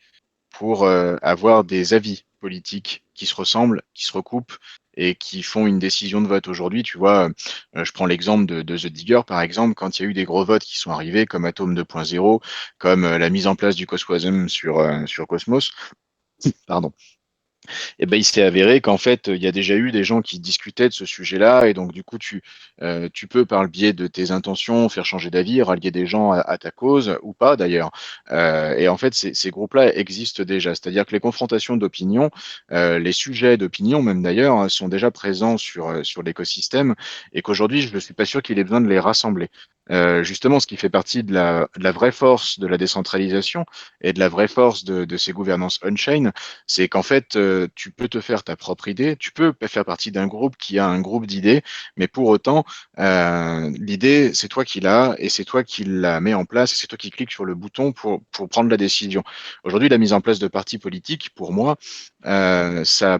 [SPEAKER 2] pour avoir des avis politiques qui se ressemblent, qui se recoupent et qui font une décision de vote. Aujourd'hui, tu vois, je prends l'exemple de The Digger, par exemple, quand il y a eu des gros votes qui sont arrivés, comme Atom 2.0, comme la mise en place du Cosmosm sur Cosmos, pardon, et ben, il s'est avéré qu'en fait, il y a déjà eu des gens qui discutaient de ce sujet-là, et donc du coup, tu peux, par le biais de tes intentions, faire changer d'avis, rallier des gens à ta cause, ou pas d'ailleurs. Et en fait, ces groupes-là existent déjà, c'est-à-dire que les confrontations d'opinion, les sujets d'opinion même d'ailleurs, hein, sont déjà présents sur l'écosystème, et qu'aujourd'hui, je ne suis pas sûr qu'il ait besoin de les rassembler. Justement, ce qui fait partie de la vraie force de la décentralisation et de la vraie force de ces gouvernances on-chain, c'est qu'en fait, tu peux te faire ta propre idée, tu peux faire partie d'un groupe qui a un groupe d'idées, mais pour autant, l'idée, c'est toi qui l'as et c'est toi qui la mets en place et c'est toi qui cliques sur le bouton pour prendre la décision. Aujourd'hui, la mise en place de partis politiques, pour moi, ça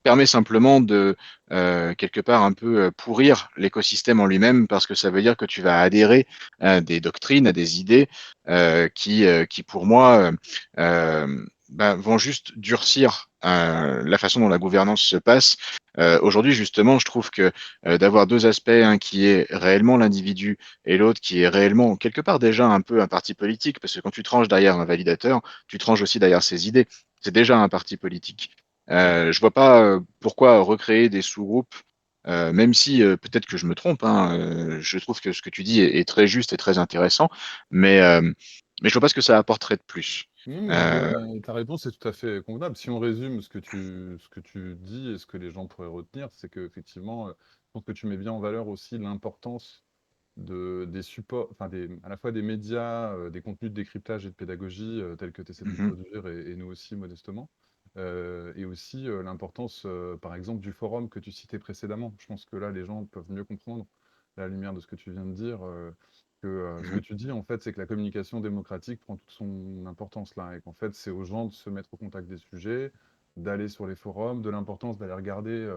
[SPEAKER 2] permet simplement de quelque part un peu pourrir l'écosystème en lui-même parce que ça veut dire que tu vas adhérer à des doctrines, à des idées qui pour moi vont juste durcir la façon dont la gouvernance se passe. Aujourd'hui, justement, je trouve que d'avoir deux aspects, un qui est réellement l'individu et l'autre qui est réellement quelque part déjà un peu un parti politique, parce que quand tu tranches derrière un validateur, tu tranches aussi derrière ses idées. C'est déjà un parti politique. Je vois pas pourquoi recréer des sous-groupes, même si peut-être que je me trompe, hein, je trouve que ce que tu dis est très juste et très intéressant, mais, euh, mais je vois pas ce que ça apporterait de plus.
[SPEAKER 3] Non, mais
[SPEAKER 2] Euh,
[SPEAKER 3] ta réponse est tout à fait convenable. Si on résume ce que tu dis et ce que les gens pourraient retenir, c'est qu'effectivement, je pense que tu mets bien en valeur aussi l'importance des supports, enfin à la fois des médias, des contenus de décryptage et de pédagogie tels que tu essaies de
[SPEAKER 2] mhm,
[SPEAKER 3] produire et nous aussi modestement. Et aussi l'importance, par exemple, du forum que tu citais précédemment. Je pense que là, les gens peuvent mieux comprendre, à la lumière de ce que tu viens de dire, que ce que
[SPEAKER 2] Mhm.
[SPEAKER 3] tu dis, en fait, c'est que la communication démocratique prend toute son importance là, et qu'en fait, c'est aux gens de se mettre au contact des sujets, d'aller sur les forums, de l'importance d'aller regarder,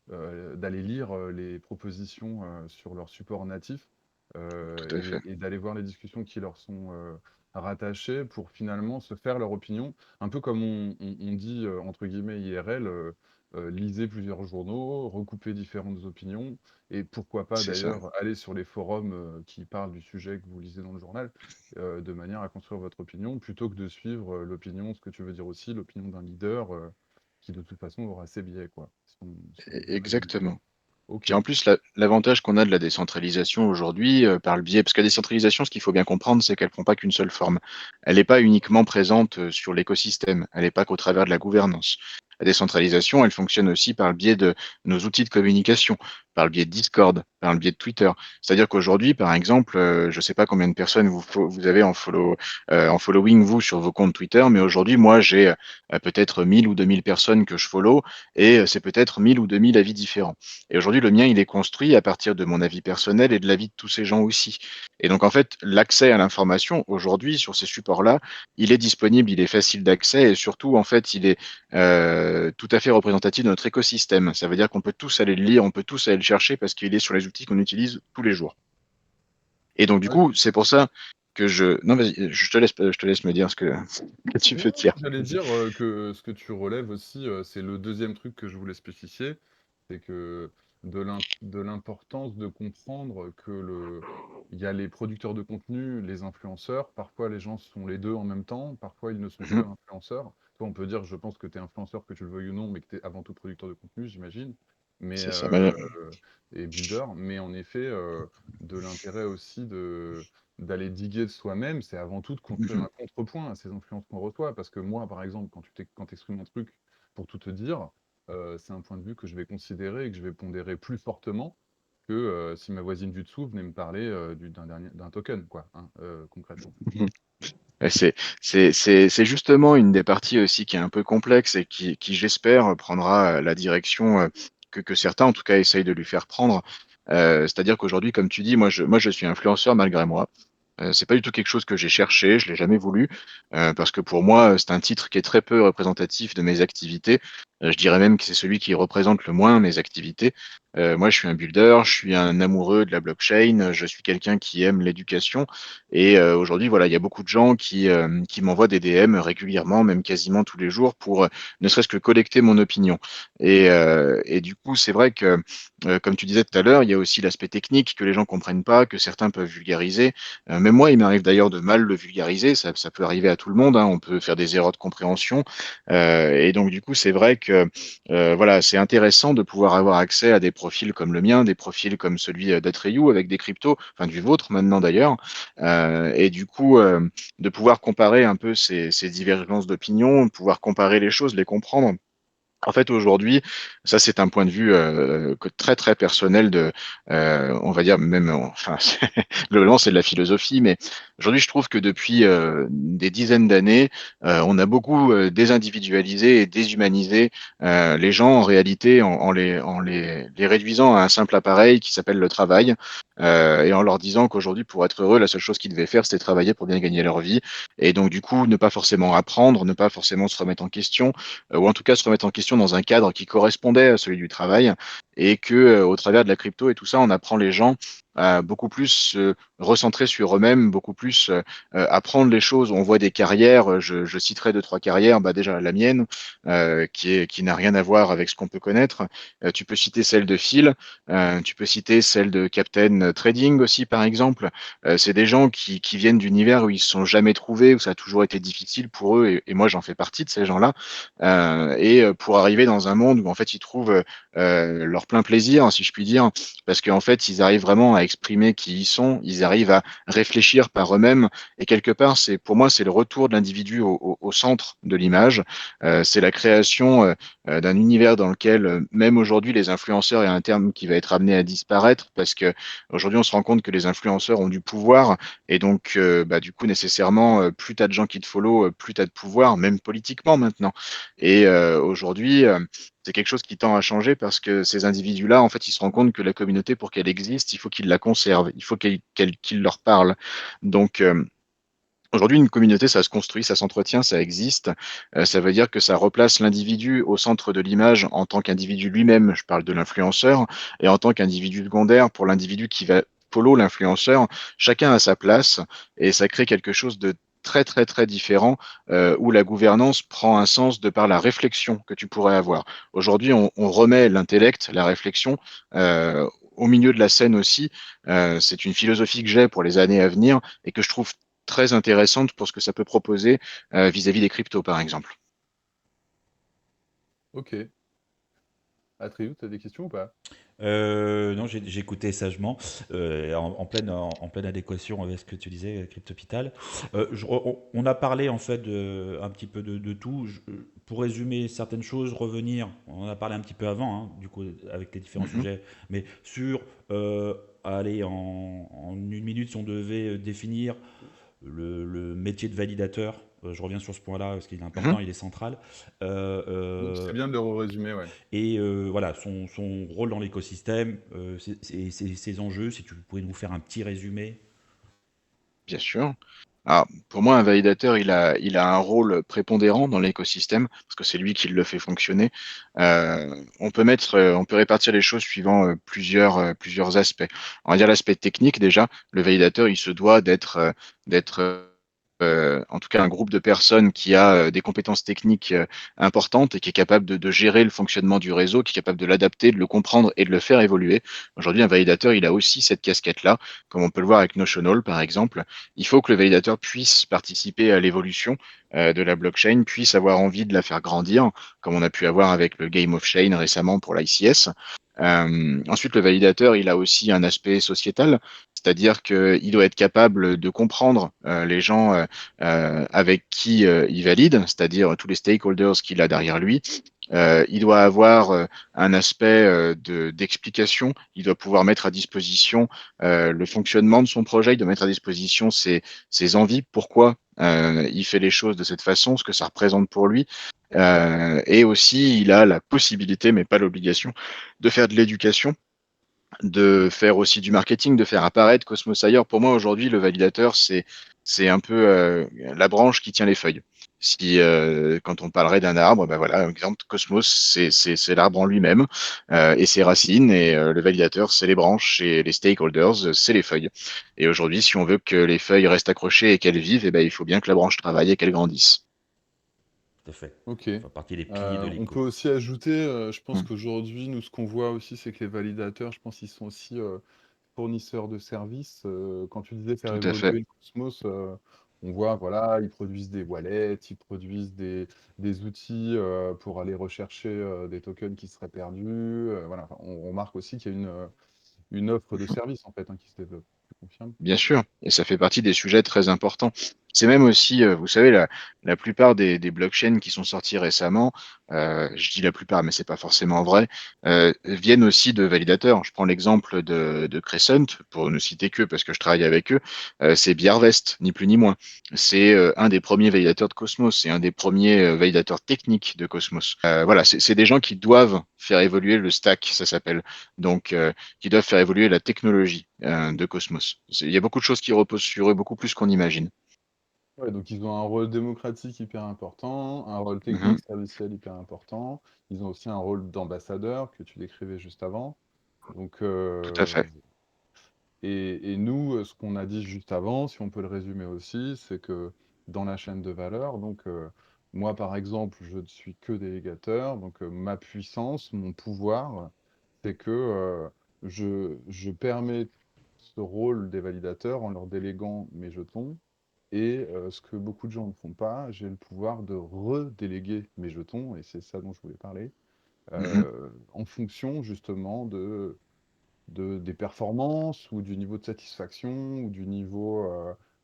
[SPEAKER 3] d'aller lire les propositions sur leur support natif,
[SPEAKER 2] Tout à fait.
[SPEAKER 3] et d'aller voir les discussions qui leur sont rattachées pour finalement se faire leur opinion. Un peu comme on dit, entre guillemets, IRL, lisez plusieurs journaux, recoupez différentes opinions, et pourquoi pas
[SPEAKER 2] C'est ça.
[SPEAKER 3] d'ailleurs aller sur les forums qui parlent du sujet que vous lisez dans le journal, de manière à construire votre opinion, plutôt que de suivre l'opinion, ce que tu veux dire aussi, l'opinion d'un leader qui de toute façon aura ses biais, quoi. Si on veut résumer.
[SPEAKER 2] Exactement.
[SPEAKER 3] Ok.
[SPEAKER 2] Puis en plus, l'avantage qu'on a de la décentralisation aujourd'hui, par le biais, parce que la décentralisation, ce qu'il faut bien comprendre, c'est qu'elle prend pas qu'une seule forme. Elle n'est pas uniquement présente sur l'écosystème, elle n'est pas qu'au travers de la gouvernance. La décentralisation, elle fonctionne aussi par le biais de nos outils de communication, par le biais de Discord, par le biais de Twitter. C'est-à-dire qu'aujourd'hui, par exemple, je ne sais pas combien de personnes vous avez en following vous sur vos comptes Twitter, mais aujourd'hui, moi, j'ai peut-être 1000 ou 2000 personnes que je follow, et c'est peut-être 1000 ou 2000 avis différents. Et aujourd'hui, le mien, il est construit à partir de mon avis personnel et de l'avis de tous ces gens aussi. Et donc, en fait, l'accès à l'information, aujourd'hui, sur ces supports-là, il est disponible, il est facile d'accès et surtout, en fait, il est tout à fait représentatif de notre écosystème. Ça veut dire qu'on peut tous aller le lire, on peut tous aller le chercher parce qu'il est sur les outils qu'on utilise tous les jours. Et donc, du
[SPEAKER 3] Ouais,
[SPEAKER 2] coup, c'est pour ça que je... Non, vas-y, je te laisse me dire ce que tu
[SPEAKER 3] non,
[SPEAKER 2] veux
[SPEAKER 3] non,
[SPEAKER 2] dire.
[SPEAKER 3] j'allais dire que ce que tu relèves aussi, c'est le deuxième truc que je voulais spécifier, c'est que de l'importance de comprendre que il y a les producteurs de contenu, les influenceurs, parfois les gens sont les deux en même temps, parfois ils ne sont que
[SPEAKER 2] Mhm.
[SPEAKER 3] influenceurs. Toi, on peut dire, je pense que tu es influenceur, que tu le veuilles ou non, mais que tu es avant tout producteur de contenu, j'imagine, mais,
[SPEAKER 2] C'est ça.
[SPEAKER 3] et builder, mais en effet, de l'intérêt aussi d'aller diguer de soi-même, c'est avant tout de construire
[SPEAKER 2] Mhm.
[SPEAKER 3] un contrepoint à ces influences qu'on reçoit. Parce que moi, par exemple, quand tu exprimes un truc, pour tout te dire, c'est un point de vue que je vais considérer et que je vais pondérer plus fortement que si ma voisine du dessous venait me parler d'un token, quoi, hein, concrètement.
[SPEAKER 2] Et c'est justement une des parties aussi qui est un peu complexe et qui j'espère, prendra la direction que certains, en tout cas, essayent de lui faire prendre. C'est-à-dire qu'aujourd'hui, comme tu dis, moi, je suis influenceur malgré moi. C'est pas du tout quelque chose que j'ai cherché, je l'ai jamais voulu, parce que pour moi, c'est un titre qui est très peu représentatif de mes activités. Je dirais même que c'est celui qui représente le moins mes activités. Moi, je suis un builder, je suis un amoureux de la blockchain, je suis quelqu'un qui aime l'éducation. Et aujourd'hui, voilà, il y a beaucoup de gens qui m'envoient des DM régulièrement, même quasiment tous les jours, pour ne serait-ce que collecter mon opinion. Et du coup, c'est vrai que, comme tu disais tout à l'heure, il y a aussi l'aspect technique que les gens comprennent pas, que certains peuvent vulgariser. Même moi, il m'arrive d'ailleurs de mal le vulgariser, ça peut arriver à tout le monde, hein, on peut faire des erreurs de compréhension. Et donc, du coup, c'est vrai que voilà, c'est intéressant de pouvoir avoir accès à des profils comme le mien, des profils comme celui d'Atreyu avec des cryptos, enfin du vôtre maintenant d'ailleurs. Et du coup, de pouvoir comparer un peu ces divergences d'opinion, de pouvoir comparer les choses, les comprendre. En fait, aujourd'hui, ça c'est un point de vue très très personnel on va dire même, enfin, globalement c'est de la philosophie, mais aujourd'hui je trouve que depuis des dizaines d'années, on a beaucoup désindividualisé et déshumanisé les gens en réalité les réduisant à un simple appareil qui s'appelle le travail, et en leur disant qu'aujourd'hui pour être heureux, la seule chose qu'ils devaient faire c'était travailler pour bien gagner leur vie, et donc du coup ne pas forcément apprendre, ne pas forcément se remettre en question, ou en tout cas se remettre en question dans un cadre qui correspondait à celui du travail, et que au travers de la crypto et tout ça, on apprend les gens à beaucoup plus se recentrer sur eux-mêmes, beaucoup plus apprendre les choses. On voit des carrières, je citerai deux, trois carrières, bah déjà la mienne, qui n'a rien à voir avec ce qu'on peut connaître. Tu peux citer celle de Phil, tu peux citer celle de Captain Trading aussi, par exemple. C'est des gens qui viennent d'univers où ils se sont jamais trouvés, où ça a toujours été difficile pour eux, et moi j'en fais partie de ces gens-là, pour arriver dans un monde où en fait ils trouvent leur plein plaisir, si je puis dire, parce qu'en fait, ils arrivent vraiment à exprimer qui ils sont, ils arrivent à réfléchir par eux-mêmes, et quelque part, pour moi, c'est le retour de l'individu au centre de l'image. C'est la création d'un univers dans lequel, même aujourd'hui, les influenceurs est un terme qui va être amené à disparaître, parce que aujourd'hui, on se rend compte que les influenceurs ont du pouvoir, et donc, bah, du coup, nécessairement, plus tu as de gens qui te follow, plus tu as de pouvoir, même politiquement maintenant. Et aujourd'hui, c'est quelque chose qui tend à changer parce que ces individus-là, en fait, ils se rendent compte que la communauté, pour qu'elle existe, il faut qu'ils la conservent, il faut qu'ils leur parlent. Donc, aujourd'hui, une communauté, ça se construit, ça s'entretient, ça existe. Ça veut dire que ça replace l'individu au centre de l'image en tant qu'individu lui-même, je parle de l'influenceur, et en tant qu'individu secondaire pour l'individu qui va follow l'influenceur. Chacun a sa place et ça crée quelque chose de très très très différent, où la gouvernance prend un sens de par la réflexion que tu pourrais avoir. Aujourd'hui, on remet l'intellect, la réflexion, au milieu de la scène aussi. C'est une philosophie que j'ai pour les années à venir et que je trouve très intéressante pour ce que ça peut proposer vis-à-vis des cryptos, par exemple.
[SPEAKER 3] Ok. Atreyu, tu as des questions ou pas?
[SPEAKER 1] Non, j'écoutais sagement, en pleine adéquation avec ce que tu disais, Cryptopital. On a parlé en fait un petit peu de tout. Pour résumer certaines choses, revenir, on en a parlé un petit peu avant, hein, du coup, avec les différents
[SPEAKER 2] Mhm.
[SPEAKER 1] sujets, mais sur, allez, en une minute, si on devait définir le métier de validateur, je reviens sur ce point-là parce qu'il est
[SPEAKER 2] Mhm.
[SPEAKER 1] important, il est central.
[SPEAKER 3] C'est bien de le résumer, ouais.
[SPEAKER 1] Et voilà, son rôle dans l'écosystème, ses enjeux, si tu pouvais nous faire un petit résumé.
[SPEAKER 2] Bien sûr. Alors, pour moi, un validateur, il a un rôle prépondérant dans l'écosystème parce que c'est lui qui le fait fonctionner. On peut répartir les choses suivant plusieurs aspects. On va dire l'aspect technique déjà. Le validateur, il se doit d'être en tout cas un groupe de personnes qui a des compétences techniques importantes et qui est capable de gérer le fonctionnement du réseau, qui est capable de l'adapter, de le comprendre et de le faire évoluer. Aujourd'hui, un validateur, il a aussi cette casquette-là, comme on peut le voir avec Notional, par exemple. Il faut que le validateur puisse participer à l'évolution de la blockchain, puisse avoir envie de la faire grandir, comme on a pu avoir avec le Game of Chain récemment pour l'ICS. Ensuite, le validateur, il a aussi un aspect sociétal, c'est-à-dire qu'il doit être capable de comprendre les gens avec qui il valide, c'est-à-dire tous les stakeholders qu'il a derrière lui. Il doit avoir un aspect d'explication, il doit pouvoir mettre à disposition le fonctionnement de son projet, il doit mettre à disposition ses envies, pourquoi il fait les choses de cette façon, ce que ça représente pour lui. Et aussi, il a la possibilité, mais pas l'obligation, de faire de l'éducation, de faire aussi du marketing, de faire apparaître Cosmos ailleurs. Pour moi, aujourd'hui, le validateur, c'est un peu la branche qui tient les feuilles. Si quand on parlerait d'un arbre, ben voilà, par exemple, Cosmos, c'est l'arbre en lui-même et ses racines, et le validateur, c'est les branches, et les stakeholders, c'est les feuilles. Et aujourd'hui, si on veut que les feuilles restent accrochées et qu'elles vivent, eh ben, il faut bien que la branche travaille et qu'elle grandisse.
[SPEAKER 1] Tout à fait.
[SPEAKER 3] Ok.
[SPEAKER 1] Ça fait partie des piliers de
[SPEAKER 3] On peut
[SPEAKER 1] l'éco.
[SPEAKER 3] aussi ajouter, je pense
[SPEAKER 2] Mm.
[SPEAKER 3] qu'aujourd'hui, nous, ce qu'on voit aussi, c'est que les validateurs, je pense qu'ils sont aussi fournisseurs de services. Quand tu disais faire
[SPEAKER 2] Tout à fait.
[SPEAKER 3] évoluer le Cosmos, on voit, voilà, ils produisent des wallets, ils produisent des outils pour aller rechercher des tokens qui seraient perdus. Voilà, enfin, on remarque aussi qu'il y a une offre de services, en fait, hein, qui se développe. Tu confirmes?
[SPEAKER 2] Bien sûr, et ça fait partie des sujets très importants. C'est même aussi, vous savez, la plupart des blockchains qui sont sortis récemment, je dis la plupart, mais c'est pas forcément vrai, viennent aussi de validateurs. Je prends l'exemple de Crescent, pour ne citer que parce que je travaille avec eux, c'est Biarvest, ni plus ni moins. C'est un des premiers validateurs de Cosmos, c'est un des premiers validateurs techniques de Cosmos. Voilà, c'est des gens qui doivent faire évoluer le stack, ça s'appelle. Donc, qui doivent faire évoluer la technologie de Cosmos. Il y a beaucoup de choses qui reposent sur eux, beaucoup plus qu'on imagine.
[SPEAKER 3] Ouais, donc ils ont un rôle démocratique hyper important, un rôle
[SPEAKER 2] Mhm.
[SPEAKER 3] technique serviciel hyper important. Ils ont aussi un rôle d'ambassadeur que tu décrivais juste avant. Donc,
[SPEAKER 2] Tout à fait.
[SPEAKER 3] et nous, ce qu'on a dit juste avant, si on peut le résumer aussi, c'est que dans la chaîne de valeur, donc moi par exemple, je ne suis que délégateur, donc ma puissance, mon pouvoir, c'est que je permets ce rôle des validateurs en leur déléguant mes jetons. Et ce que beaucoup de gens ne font pas, j'ai le pouvoir de redéléguer mes jetons, et c'est ça dont je voulais parler.
[SPEAKER 2] Mhm.
[SPEAKER 3] en fonction justement des performances ou du niveau de satisfaction ou du niveau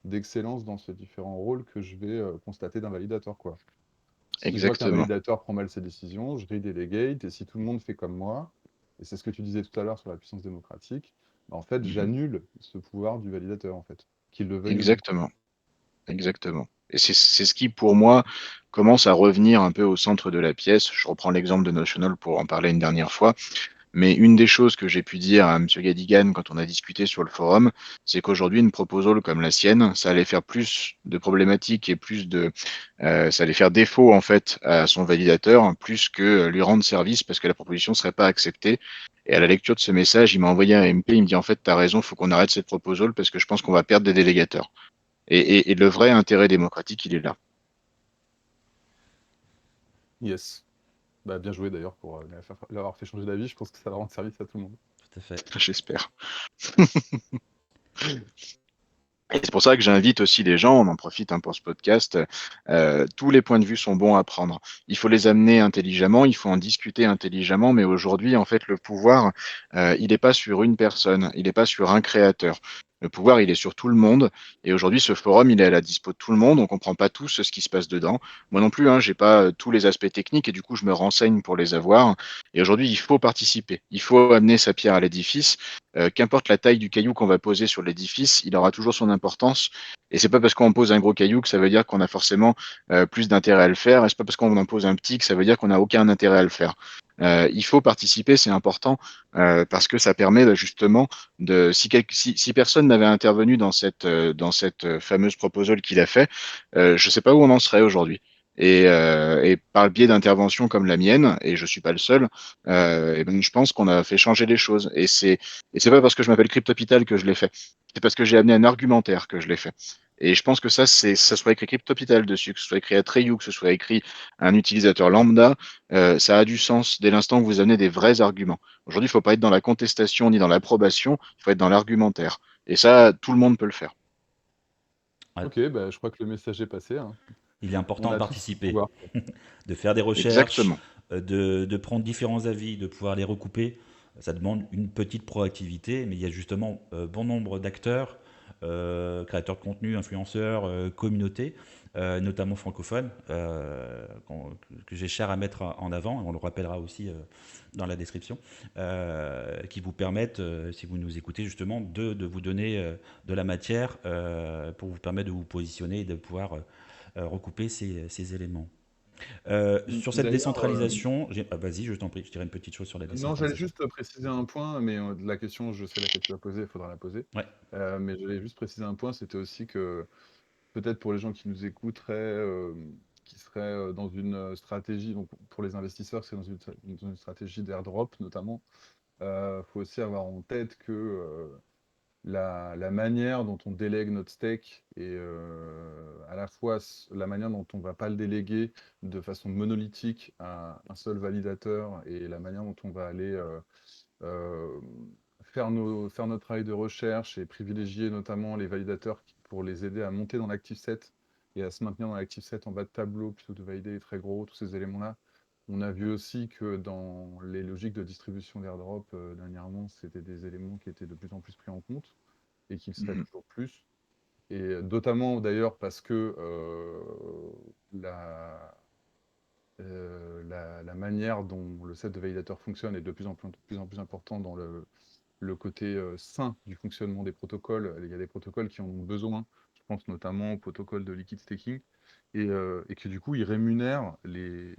[SPEAKER 3] d'excellence dans ces différents rôles que je vais constater d'un validateur, quoi. Si je vois qu'un
[SPEAKER 2] Exactement.
[SPEAKER 3] validateur prend mal ses décisions, je redelegate, et si tout le monde fait comme moi, et c'est ce que tu disais tout à l'heure sur la puissance démocratique, bah, en fait,
[SPEAKER 2] Mhm.
[SPEAKER 3] j'annule ce pouvoir du validateur, en fait, qu'il le veuille ou non.
[SPEAKER 2] Exactement. Exactement. Et c'est ce qui, pour moi, commence à revenir un peu au centre de la pièce. Je reprends l'exemple de Notional pour en parler une dernière fois. Mais une des choses que j'ai pu dire à M. Gadigan quand on a discuté sur le forum, c'est qu'aujourd'hui, une proposal comme la sienne, ça allait faire plus de problématiques et ça allait faire défaut en fait à son validateur, plus que lui rendre service parce que la proposition ne serait pas acceptée. Et à la lecture de ce message, il m'a envoyé un MP, il me dit en fait, tu as raison, il faut qu'on arrête cette proposal parce que je pense qu'on va perdre des délégateurs. Et le vrai intérêt démocratique, il est là.
[SPEAKER 3] Yes. Bah, bien joué d'ailleurs pour l'avoir fait changer d'avis. Je pense que ça va rendre service à tout le monde.
[SPEAKER 1] Tout à fait.
[SPEAKER 2] J'espère. Et c'est pour ça que j'invite aussi les gens, on en profite pour ce podcast, tous les points de vue sont bons à prendre. Il faut les amener intelligemment, il faut en discuter intelligemment, mais aujourd'hui, en fait, le pouvoir, il n'est pas sur une personne, il n'est pas sur un créateur. Le pouvoir, il est sur tout le monde. Et aujourd'hui, ce forum, il est à la dispo de tout le monde. On comprend pas tous ce qui se passe dedans. Moi non plus, hein, j'ai pas tous les aspects techniques et du coup, je me renseigne pour les avoir. Et aujourd'hui, il faut participer. Il faut amener sa pierre à l'édifice. Qu'importe la taille du caillou qu'on va poser sur l'édifice, il aura toujours son importance. Et c'est pas parce qu'on pose un gros caillou que ça veut dire qu'on a forcément plus d'intérêt à le faire. Et c'est pas parce qu'on en pose un petit que ça veut dire qu'on n'a aucun intérêt à le faire. Il faut participer, c'est important parce que ça permet justement si personne n'avait intervenu dans cette fameuse proposal qu'il a fait, je sais pas où on en serait aujourd'hui. Et par le biais d'interventions comme la mienne, et je suis pas le seul, et ben, je pense qu'on a fait changer les choses. Et c'est pas parce que je m'appelle Cryptopital que je l'ai fait. C'est parce que j'ai amené un argumentaire que je l'ai fait. Et je pense que ça soit écrit Cryptopital dessus, que ce soit écrit Atreyu, que ce soit écrit un utilisateur lambda, ça a du sens dès l'instant que vous amenez des vrais arguments. Aujourd'hui, il faut pas être dans la contestation ni dans l'approbation, il faut être dans l'argumentaire. Et ça, tout le monde peut le faire.
[SPEAKER 1] Ouais.
[SPEAKER 3] Ok, bah, je crois que le message est passé, hein.
[SPEAKER 1] Il est important
[SPEAKER 3] On
[SPEAKER 1] de
[SPEAKER 3] a tous ce
[SPEAKER 1] participer,
[SPEAKER 3] pouvoir.
[SPEAKER 1] de faire des recherches,
[SPEAKER 2] Exactement.
[SPEAKER 1] de prendre différents avis, de pouvoir les recouper. Ça demande une petite proactivité, mais il y a justement bon nombre d'acteurs, créateurs de contenu, influenceurs, communautés, notamment francophones, que j'ai cher à mettre en avant, on le rappellera aussi dans la description, qui vous permettent, si vous nous écoutez justement, de vous donner de la matière pour vous permettre de vous positionner et de pouvoir recouper ces éléments. Sur cette
[SPEAKER 3] D'ailleurs,
[SPEAKER 1] décentralisation, vas-y, je t'en prie, je dirais une petite chose sur la
[SPEAKER 3] non, j'allais
[SPEAKER 1] décentralisation.
[SPEAKER 3] juste préciser un point, mais la question, je sais laquelle tu vas poser, il faudra la poser.
[SPEAKER 1] Ouais.
[SPEAKER 3] Mais j'allais juste préciser un point, c'était aussi que peut-être pour les gens qui nous écouteraient, qui seraient dans une stratégie, donc pour les investisseurs, c'est dans une stratégie d'airdrop notamment, il faut aussi avoir en tête que la manière dont on délègue notre stake et à la fois la manière dont on ne va pas le déléguer de façon monolithique à un seul validateur et la manière dont on va aller euh, faire notre travail de recherche et privilégier notamment les validateurs pour les aider à monter dans l'active set et à se maintenir dans l'active set en bas de tableau plutôt que de valider les très gros, tous ces éléments-là. On a vu aussi que dans les logiques de distribution d'airdrop, dernièrement, c'était des éléments qui étaient de plus en plus pris en compte et qui le seraient
[SPEAKER 2] Mhm.
[SPEAKER 3] toujours plus. Et notamment d'ailleurs parce que la manière dont le set de validateurs fonctionne est de plus en plus important dans le côté sain du fonctionnement des protocoles. Il y a des protocoles qui en ont besoin, je pense notamment au protocole de liquid staking, et que du coup, ils rémunèrent les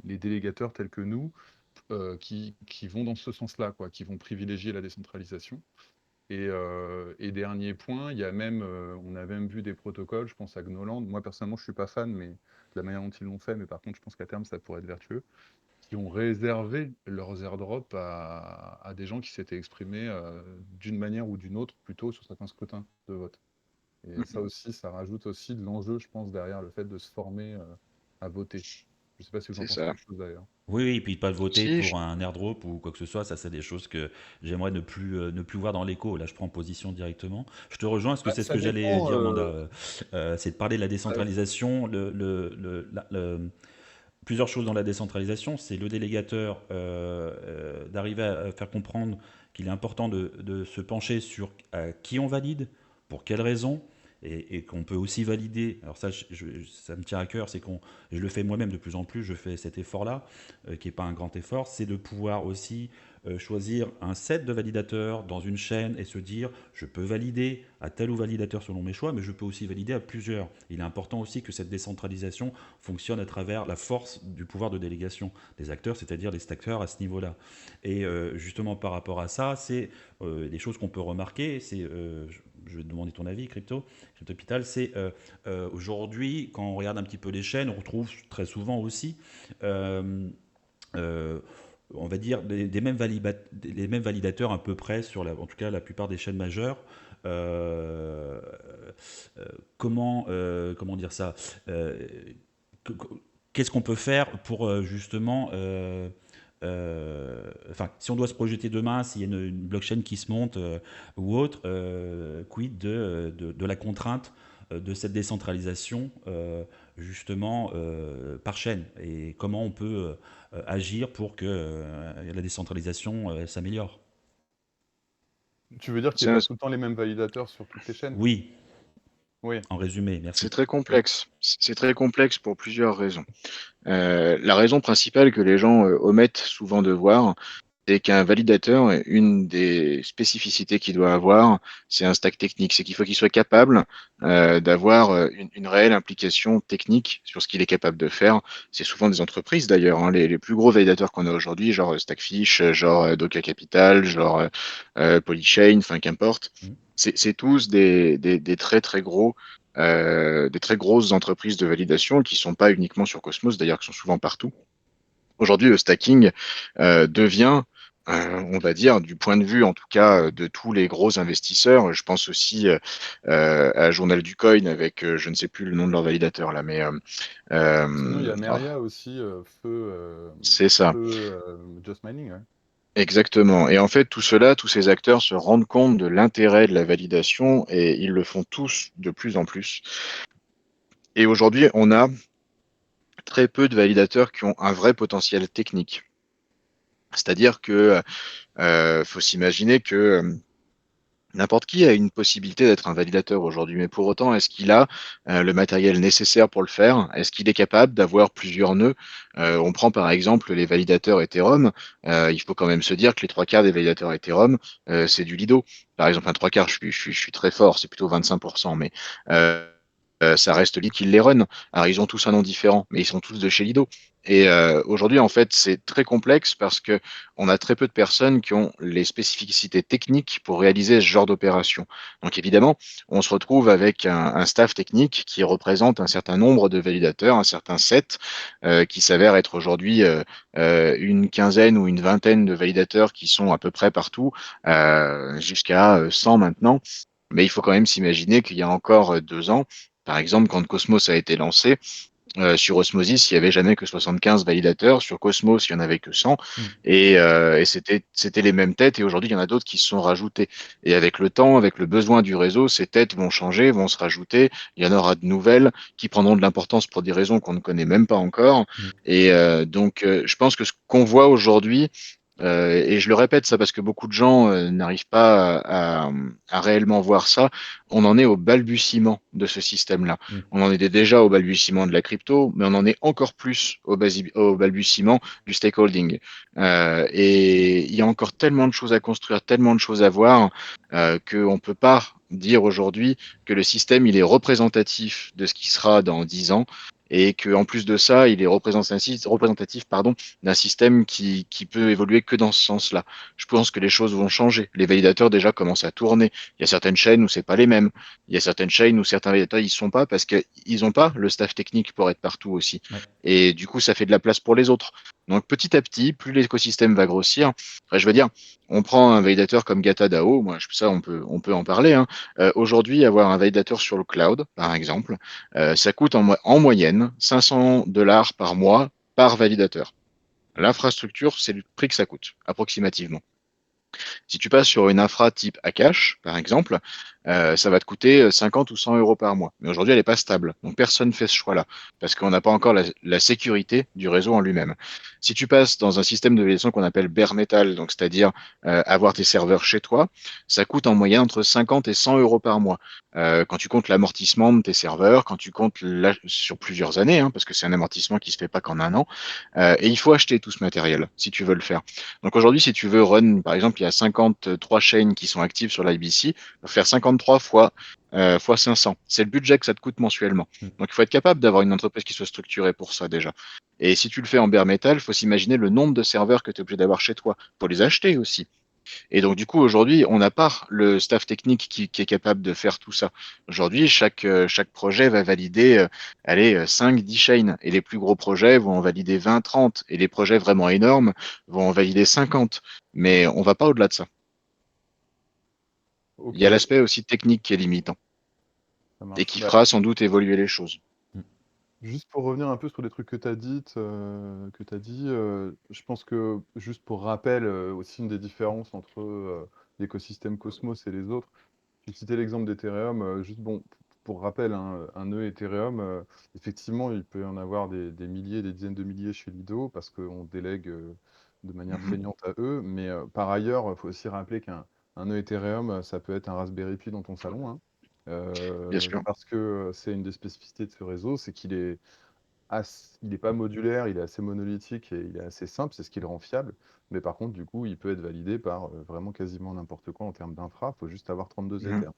[SPEAKER 3] délégateurs tels que nous, qui vont dans ce sens-là, quoi, qui vont privilégier la décentralisation. Et dernier point, on a même vu des protocoles, je pense à Gnoland. Moi, personnellement, je ne suis pas fan mais, de la manière dont ils l'ont fait, mais par contre, je pense qu'à terme, ça pourrait être vertueux, qui ont réservé leurs airdrops à des gens qui s'étaient exprimés d'une manière ou d'une autre, plutôt sur certains scrutins de vote. Et ça
[SPEAKER 2] Mhm.
[SPEAKER 3] aussi, ça rajoute aussi de l'enjeu, je pense, derrière le fait de se former à voter. Je ne sais pas si vous en
[SPEAKER 2] C'est
[SPEAKER 3] pensez
[SPEAKER 2] ça.
[SPEAKER 3] quelque chose d'ailleurs.
[SPEAKER 1] Oui, oui, et puis pas voter
[SPEAKER 2] Si,
[SPEAKER 1] pour un airdrop ou quoi que ce soit, ça c'est des choses que j'aimerais ne plus voir dans l'écho. Là, je prends position directement. Je te rejoins, parce que
[SPEAKER 3] Bah,
[SPEAKER 1] c'est ce
[SPEAKER 3] ça
[SPEAKER 1] que j'allais
[SPEAKER 3] dépend.
[SPEAKER 1] dire, Manda. C'est de parler de la
[SPEAKER 3] Ça-
[SPEAKER 1] décentralisation, plusieurs choses dans la décentralisation. C'est le délégateur d'arriver à faire comprendre qu'il est important de se pencher sur qui on valide, pour quelles raisons, et qu'on peut aussi valider. Alors ça, ça me tient à cœur, je le fais moi-même de plus en plus, je fais cet effort-là, qui n'est pas un grand effort, c'est de pouvoir aussi choisir un set de validateurs dans une chaîne et se dire, je peux valider à tel ou validateur selon mes choix, mais je peux aussi valider à plusieurs. Il est important aussi que cette décentralisation fonctionne à travers la force du pouvoir de délégation des acteurs, c'est-à-dire les stackers à ce niveau-là. Et justement par rapport à ça, c'est des choses qu'on peut remarquer, je vais te demander ton avis, Cryptopital, c'est aujourd'hui, quand on regarde un petit peu les chaînes, on retrouve très souvent aussi euh, on va dire, les mêmes validateurs à peu près en tout cas la plupart des chaînes majeures. Euh, comment dire ça que- Qu'est-ce qu'on peut faire pour justement enfin, si on doit se projeter demain, s'il y a une blockchain qui se monte ou autre, quid de la contrainte de cette décentralisation justement par chaîne, et comment on peut agir pour que la décentralisation s'améliore.
[SPEAKER 3] Tu veux dire qu'il
[SPEAKER 2] C'est
[SPEAKER 3] n'y a
[SPEAKER 2] un-
[SPEAKER 3] pas tout le temps les mêmes validateurs sur toutes les chaînes?
[SPEAKER 1] Oui,
[SPEAKER 3] Oui.
[SPEAKER 1] en résumé,
[SPEAKER 2] c'est
[SPEAKER 1] merci.
[SPEAKER 2] très complexe. C'est très complexe pour plusieurs raisons. La raison principale que les gens omettent souvent de voir, c'est qu'un validateur, une des spécificités qu'il doit avoir, c'est un stack technique. C'est qu'il faut qu'il soit capable d'avoir une réelle implication technique sur ce qu'il est capable de faire. C'est souvent des entreprises d'ailleurs, hein, les plus gros validateurs qu'on a aujourd'hui, genre Stackfish, genre Doka Capital, genre Polychain, enfin qu'importe.
[SPEAKER 1] Mm.
[SPEAKER 2] C'est tous des très très gros des très grosses entreprises de validation qui sont pas uniquement sur Cosmos, d'ailleurs, qui sont souvent partout. Aujourd'hui, le stacking devient, on va dire, du point de vue en tout cas de tous les gros investisseurs, je pense aussi à Journal du Coin avec, je ne sais plus le nom de leur validateur là, mais
[SPEAKER 3] Sinon, il y a
[SPEAKER 2] oh,
[SPEAKER 3] Meria aussi,
[SPEAKER 2] c'est ça,
[SPEAKER 3] Just Mining, ouais.
[SPEAKER 2] exactement. Et en fait, tout cela, tous ces acteurs se rendent compte de l'intérêt de la validation et ils le font tous de plus en plus. Et aujourd'hui, on a très peu de validateurs qui ont un vrai potentiel technique. C'est-à-dire que faut s'imaginer que n'importe qui a une possibilité d'être un validateur aujourd'hui, mais pour autant, est-ce qu'il a le matériel nécessaire pour le faire? Est-ce qu'il est capable d'avoir plusieurs nœuds? On prend par exemple les validateurs Ethereum. Il faut quand même se dire que les trois quarts des validateurs Ethereum, c'est du Lido. Par exemple, un trois quarts, je suis très fort, c'est plutôt 25%, mais ça reste Lido qui les run. Alors, ils ont tous un nom différent, mais ils sont tous de chez Lido. Et aujourd'hui, en fait, c'est très complexe parce que on a très peu de personnes qui ont les spécificités techniques pour réaliser ce genre d'opération. Donc, évidemment, on se retrouve avec un staff technique qui représente un certain nombre de validateurs, un certain set, qui s'avère être aujourd'hui une quinzaine ou une vingtaine de validateurs qui sont à peu près partout, jusqu'à 100 maintenant. Mais il faut quand même s'imaginer qu'il y a encore 2 ans, par exemple, quand Cosmos a été lancé, sur Osmosis, il n'y avait jamais que 75 validateurs. Sur Cosmos, il n'y en avait que 100.
[SPEAKER 1] Mm.
[SPEAKER 2] Et c'était les mêmes têtes. Et aujourd'hui, il y en a d'autres qui se sont rajoutées. Et avec le temps, avec le besoin du réseau, ces têtes vont changer, vont se rajouter. Il y en aura de nouvelles qui prendront de l'importance pour des raisons qu'on ne connaît même pas encore.
[SPEAKER 1] Mm.
[SPEAKER 2] Et donc, je pense que ce qu'on voit aujourd'hui, et je le répète ça parce que beaucoup de gens n'arrivent pas à réellement voir ça. On en est au balbutiement de ce système-là.
[SPEAKER 1] Mm.
[SPEAKER 2] On en est déjà au balbutiement de la crypto, mais on en est encore plus au balbutiement du stakeholding. Et il y a encore tellement de choses à construire, tellement de choses à voir, qu'on ne peut pas dire aujourd'hui que le système il est représentatif de ce qui sera dans 10 ans. Et qu'en plus de ça, il est représentatif pardon, d'un système qui peut évoluer que dans ce sens-là. Je pense que les choses vont changer. Les validateurs déjà commencent à tourner. Il y a certaines chaînes où c'est pas les mêmes. Il y a certaines chaînes où certains validateurs ils sont pas parce qu'ils n'ont pas le staff technique pour être partout aussi.
[SPEAKER 1] Ouais.
[SPEAKER 2] Et du coup, ça fait de la place pour les autres. Donc petit à petit, plus l'écosystème va grossir, enfin, je veux dire, on prend un validateur comme GataDAO, moi ça on peut en parler. Hein. Aujourd'hui, avoir un validateur sur le cloud, par exemple, ça coûte en moyenne 500 $ par mois par validateur. L'infrastructure, c'est le prix que ça coûte, approximativement. Si tu passes sur une infra type Akash, par exemple, ça va te coûter 50 ou 100 euros par mois. Mais aujourd'hui, elle n'est pas stable. Donc personne ne fait ce choix-là parce qu'on n'a pas encore la sécurité du réseau en lui-même. Si tu passes dans un système de validation qu'on appelle bare metal, donc c'est-à-dire avoir tes serveurs chez toi, ça coûte en moyenne entre 50 et 100 euros par mois. Quand tu comptes l'amortissement de tes serveurs, quand tu comptes sur plusieurs années, hein, parce que c'est un amortissement qui se fait pas qu'en un an, et il faut acheter tout ce matériel si tu veux le faire. Donc aujourd'hui, si tu veux run, par exemple, il y a 53 chaînes qui sont actives sur l'IBC, faut faire 53 fois 500. C'est le budget que ça te coûte mensuellement.
[SPEAKER 1] Mm.
[SPEAKER 2] Donc il faut être capable d'avoir une entreprise qui soit structurée pour ça déjà. Et si tu le fais en bare metal, il faut s'imaginer le nombre de serveurs que tu es obligé d'avoir chez toi. Il faut les acheter aussi. Et donc, du coup, aujourd'hui, on n'a pas le staff technique qui est capable de faire tout ça. Aujourd'hui, chaque projet va valider, allez, 5, 10 chaînes. Et les plus gros projets vont en valider 20, 30. Et les projets vraiment énormes vont en valider 50. Mais on va pas au-delà de ça. Il
[SPEAKER 3] Ok,
[SPEAKER 2] y a l'aspect aussi technique qui est limitant
[SPEAKER 3] ça
[SPEAKER 2] et
[SPEAKER 3] marche.
[SPEAKER 2] qui
[SPEAKER 3] Bah,
[SPEAKER 2] fera sans doute évoluer les choses.
[SPEAKER 1] Mm.
[SPEAKER 3] juste pour revenir un peu sur les trucs que tu as dit, je pense que, juste pour rappel, aussi une des différences entre l'écosystème Cosmos et les autres, tu citais l'exemple d'Ethereum, juste bon, pour rappel, hein, un nœud Ethereum, effectivement, il peut y en avoir des milliers, des dizaines de milliers chez Lido, parce qu'on délègue de manière
[SPEAKER 2] Mhm.
[SPEAKER 3] feignante à eux, mais par ailleurs, il faut aussi rappeler qu'un un nœud Ethereum, ça peut être un Raspberry Pi dans ton salon, hein,
[SPEAKER 2] Bien sûr.
[SPEAKER 3] parce que c'est une des spécificités de ce réseau, c'est qu'il est il n'est pas modulaire, il est assez monolithique et il est assez simple, c'est ce qui le rend fiable. Mais par contre, du coup, il peut être validé par vraiment quasiment n'importe quoi en termes d'infra. Il faut juste avoir 32
[SPEAKER 2] Mhm.
[SPEAKER 3] Ethers.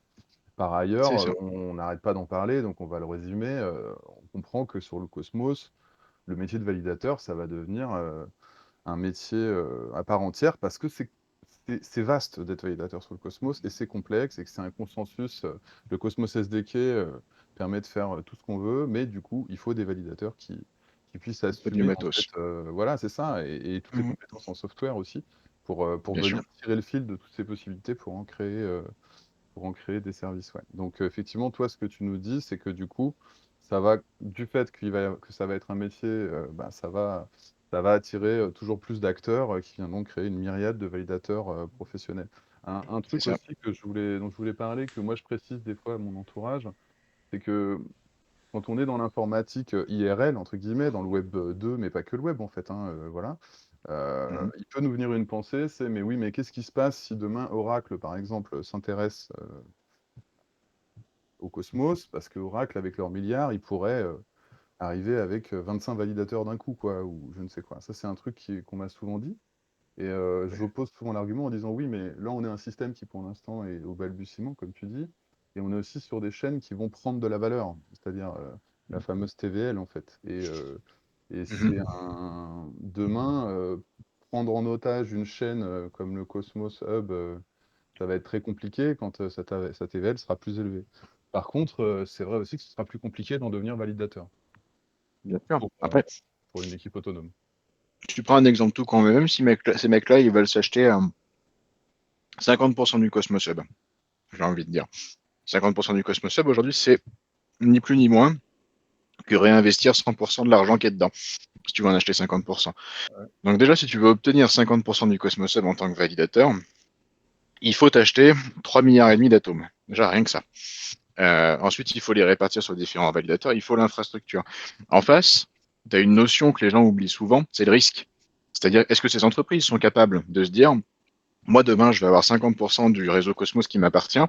[SPEAKER 3] Par ailleurs,
[SPEAKER 2] C'est ça.
[SPEAKER 3] on n'arrête pas d'en parler, donc on va le résumer. On comprend que sur le Cosmos, le métier de validateur, ça va devenir un métier à part entière parce que c'est vaste d'être validateur sur le Cosmos et c'est complexe et que c'est un consensus. Le Cosmos SDK permet de faire tout ce qu'on veut, mais du coup, il faut des validateurs qui puissent
[SPEAKER 2] Pas du
[SPEAKER 3] assumer, en fait,
[SPEAKER 2] matos.
[SPEAKER 3] voilà, c'est ça, et toutes les
[SPEAKER 2] Mhm.
[SPEAKER 3] compétences en software aussi pour
[SPEAKER 2] Bien sûr.
[SPEAKER 3] venir tirer le fil de toutes ces possibilités pour en créer des services. Ouais. Donc, effectivement, toi, ce que tu nous dis, c'est que du coup, ça va, du fait que ça va être un métier, bah, ça va attirer toujours plus d'acteurs qui viendront créer une myriade de validateurs professionnels. Un
[SPEAKER 2] C'est
[SPEAKER 3] truc
[SPEAKER 2] ça.
[SPEAKER 3] aussi dont je voulais parler, que moi je précise des fois à mon entourage, c'est que quand on est dans l'informatique IRL, entre guillemets, dans le web 2, mais pas que le web en fait, hein, voilà,
[SPEAKER 2] Mhm.
[SPEAKER 3] il peut nous venir une pensée, c'est mais oui, mais qu'est-ce qui se passe si demain Oracle, par exemple, s'intéresse au Cosmos, parce que Oracle, avec leurs milliards, ils pourraient arriver avec 25 validateurs d'un coup, quoi, ou je ne sais quoi. Ça, c'est un truc qu'on m'a souvent dit. Et j'oppose souvent l'argument en disant oui, mais là, on est un système qui, pour l'instant, est au balbutiement, comme tu dis, et on est aussi sur des chaînes qui vont prendre de la valeur, c'est-à-dire la fameuse TVL, en fait. Et
[SPEAKER 2] Mhm.
[SPEAKER 3] c'est demain, prendre en otage une chaîne comme le Cosmos Hub, ça va être très compliqué quand sa TVL sera plus élevée. Par contre, c'est vrai aussi que ce sera plus compliqué d'en devenir validateur
[SPEAKER 2] Bien sûr.
[SPEAKER 3] pour, euh,
[SPEAKER 2] Après,
[SPEAKER 3] pour une équipe autonome.
[SPEAKER 2] tu prends un exemple tout con, mais même si ces mecs-là, ils veulent s'acheter 50% du Cosmos Hub, j'ai envie de dire. 50% du Cosmos Hub, aujourd'hui, c'est ni plus ni moins que réinvestir 100% de l'argent qui est dedans, si tu veux en acheter 50%.
[SPEAKER 3] Ouais.
[SPEAKER 2] Donc déjà, si tu veux obtenir 50% du Cosmos Hub en tant que validateur, il faut acheter 3 milliards et demi d'atomes. Déjà, rien que ça. Ensuite, il faut les répartir sur différents validateurs, il faut l'infrastructure. En face, tu as une notion que les gens oublient souvent, c'est le risque. C'est-à-dire, est-ce que ces entreprises sont capables de se dire, moi, demain, je vais avoir 50% du réseau Cosmos qui m'appartient.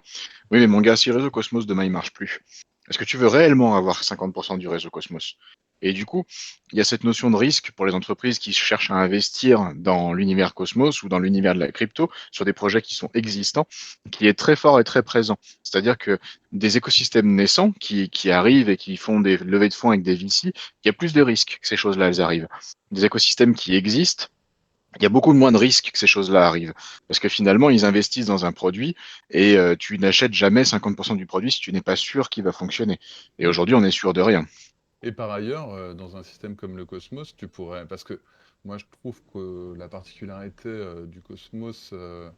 [SPEAKER 2] Oui, mais mon gars, si le réseau Cosmos, demain, il marche plus, est-ce que tu veux réellement avoir 50% du réseau Cosmos? Et du coup, il y a cette notion de risque pour les entreprises qui cherchent à investir dans l'univers Cosmos ou dans l'univers de la crypto sur des projets qui sont existants, qui est très fort et très présent. C'est-à-dire que des écosystèmes naissants qui arrivent et qui font des levées de fonds avec des VC, il y a plus de risques que ces choses-là, elles arrivent. Des écosystèmes qui existent, il y a beaucoup moins de risques que ces choses-là arrivent. Parce que finalement, ils investissent dans un produit et tu n'achètes jamais 50% du produit si tu n'es pas sûr qu'il va fonctionner. Et
[SPEAKER 3] Et,
[SPEAKER 2] aujourd'hui, on est sûr de rien.
[SPEAKER 3] et par ailleurs, dans un système comme le Cosmos, tu pourrais, parce que moi je trouve que la particularité du Cosmos, il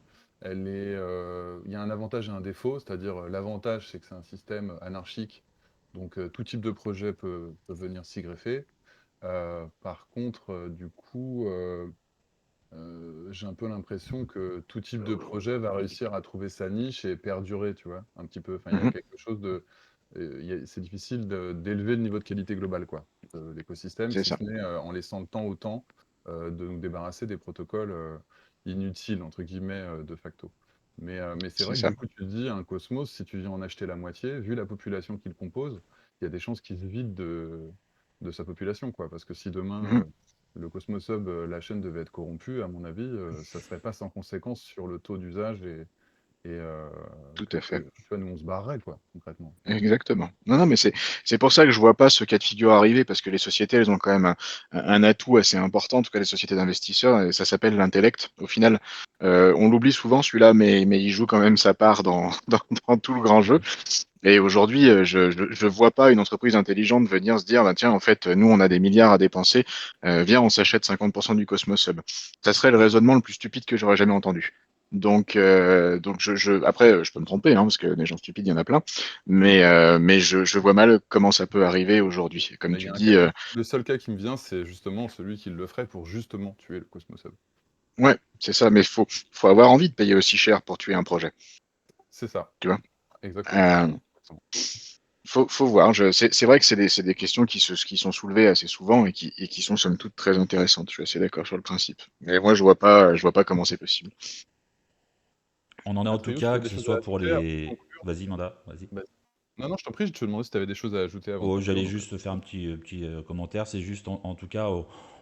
[SPEAKER 3] y a un avantage et un défaut, c'est-à-dire l'avantage c'est que c'est un système anarchique, donc tout type de projet peut venir s'y greffer. Par contre, du coup, j'ai un peu l'impression que tout type de projet va réussir à trouver sa niche et perdurer, tu vois, un petit peu. Enfin, il y a
[SPEAKER 2] Mhm.
[SPEAKER 3] quelque chose de... c'est difficile d'élever le niveau de qualité global, quoi, de l'écosystème,
[SPEAKER 2] C'est
[SPEAKER 3] si
[SPEAKER 2] ça.
[SPEAKER 3] ce n'est en laissant le temps au temps de nous débarrasser des protocoles inutiles, entre guillemets, de facto. Mais c'est
[SPEAKER 2] C'est
[SPEAKER 3] vrai que
[SPEAKER 2] ça.
[SPEAKER 3] du coup, tu te dis, un Cosmos, si tu viens en acheter la moitié, vu la population qu'il compose, il y a des chances qu'il se vide de sa population, quoi. Parce que si demain,
[SPEAKER 2] Mhm.
[SPEAKER 3] le Cosmos Hub, la chaîne devait être corrompue, à mon avis, ça serait pas sans conséquence sur le taux d'usage et
[SPEAKER 2] Tout à
[SPEAKER 3] que,
[SPEAKER 2] fait.
[SPEAKER 3] tu vois, nous, on se barrerait, quoi, concrètement.
[SPEAKER 2] Exactement. Non, non, mais c'est pour ça que je vois pas ce cas de figure arriver, parce que les sociétés, elles ont quand même un atout assez important, en tout cas les sociétés d'investisseurs, et ça s'appelle l'intellect. Au final, on l'oublie souvent celui-là, mais il joue quand même sa part dans tout le grand jeu. Et aujourd'hui, je vois pas une entreprise intelligente venir se dire, bah, tiens, en fait, nous, on a des milliards à dépenser, viens, on s'achète 50% du Cosmos Hub. Ça serait le raisonnement le plus stupide que j'aurais jamais entendu. Donc après, je peux me tromper, hein, parce que des gens stupides, il y en a plein, mais je vois mal comment ça peut arriver aujourd'hui. Comme
[SPEAKER 3] Mais il y
[SPEAKER 2] tu
[SPEAKER 3] a un
[SPEAKER 2] dis,
[SPEAKER 3] cas le seul cas qui me vient, c'est justement celui qui le ferait pour justement tuer le Cosmos Hub.
[SPEAKER 2] ouais, c'est ça, mais faut avoir envie de payer aussi cher pour tuer un projet,
[SPEAKER 3] C'est ça,
[SPEAKER 2] tu vois.
[SPEAKER 3] exactement.
[SPEAKER 2] Euh, faut voir. C'est vrai que c'est des questions qui sont soulevées assez souvent et qui sont somme toute très intéressantes. Je suis assez d'accord sur le principe. Mais moi, je vois pas comment c'est possible.
[SPEAKER 1] On en est en tout
[SPEAKER 3] Atrius, tu
[SPEAKER 1] cas,
[SPEAKER 3] avais
[SPEAKER 1] que
[SPEAKER 3] des
[SPEAKER 1] ce
[SPEAKER 3] choses à
[SPEAKER 1] soit pour
[SPEAKER 3] ajouter avant de
[SPEAKER 1] les...
[SPEAKER 3] conclure?
[SPEAKER 1] Vas-y, Manda, vas-y.
[SPEAKER 3] Vas-y. Non, non, je t'en prie, je te demandais si tu avais des choses à ajouter avant de
[SPEAKER 1] Oh,
[SPEAKER 3] conclure.
[SPEAKER 1] j'allais
[SPEAKER 3] Donc,
[SPEAKER 1] juste faire un petit commentaire. C'est juste, en tout cas,